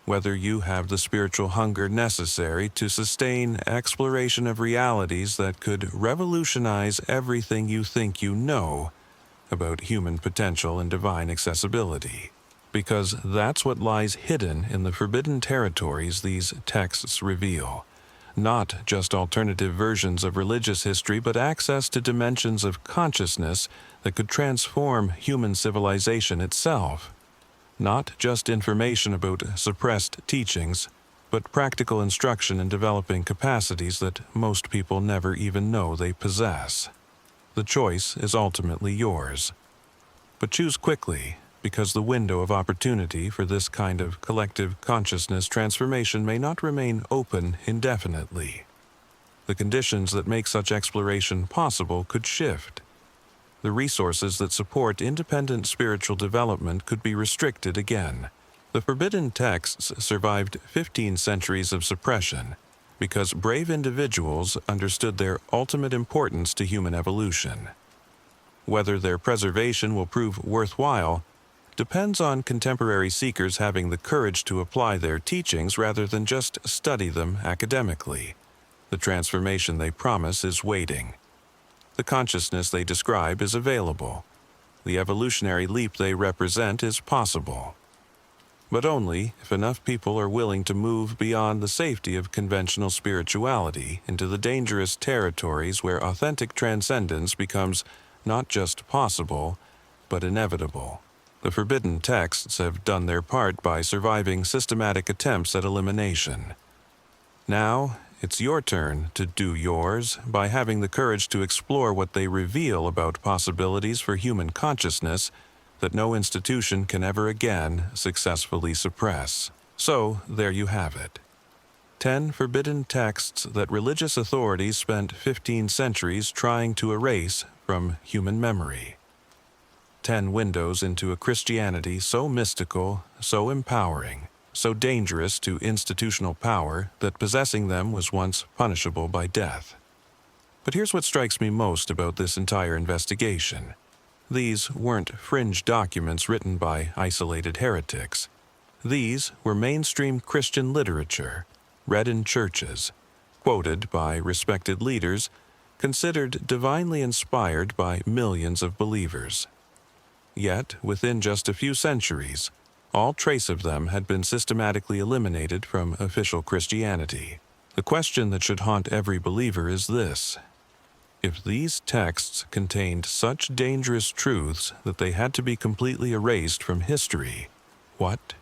whether you have the spiritual hunger necessary to sustain exploration of realities that could revolutionize everything you think you know about human potential and divine accessibility. Because that's what lies hidden in the forbidden territories these texts reveal. Not just alternative versions of religious history, but access to dimensions of consciousness that could transform human civilization itself. Not just information about suppressed teachings, but practical instruction in developing capacities that most people never even know they possess. The choice is ultimately yours. But choose quickly, because the window of opportunity for this kind of collective consciousness transformation may not remain open indefinitely. The conditions that make such exploration possible could shift. The resources that support independent spiritual development could be restricted again. The forbidden texts survived 15 centuries of suppression because brave individuals understood their ultimate importance to human evolution. Whether their preservation will prove worthwhile depends on contemporary seekers having the courage to apply their teachings rather than just study them academically. The transformation they promise is waiting. The consciousness they describe is available. The evolutionary leap they represent is possible. But only if enough people are willing to move beyond the safety of conventional spirituality into the dangerous territories where authentic transcendence becomes not just possible, but inevitable. The forbidden texts have done their part by surviving systematic attempts at elimination. Now, it's your turn to do yours by having the courage to explore what they reveal about possibilities for human consciousness that no institution can ever again successfully suppress. So, there you have it. 10 forbidden texts that religious authorities spent 15 centuries trying to erase from human memory. 10 windows into a Christianity so mystical, so empowering, so dangerous to institutional power that possessing them was once punishable by death. But here's what strikes me most about this entire investigation. These weren't fringe documents written by isolated heretics. These were mainstream Christian literature, read in churches, quoted by respected leaders, considered divinely inspired by millions of believers. Yet, within just a few centuries, all trace of them had been systematically eliminated from official Christianity. The question that should haunt every believer is this: if these texts contained such dangerous truths that they had to be completely erased from history, what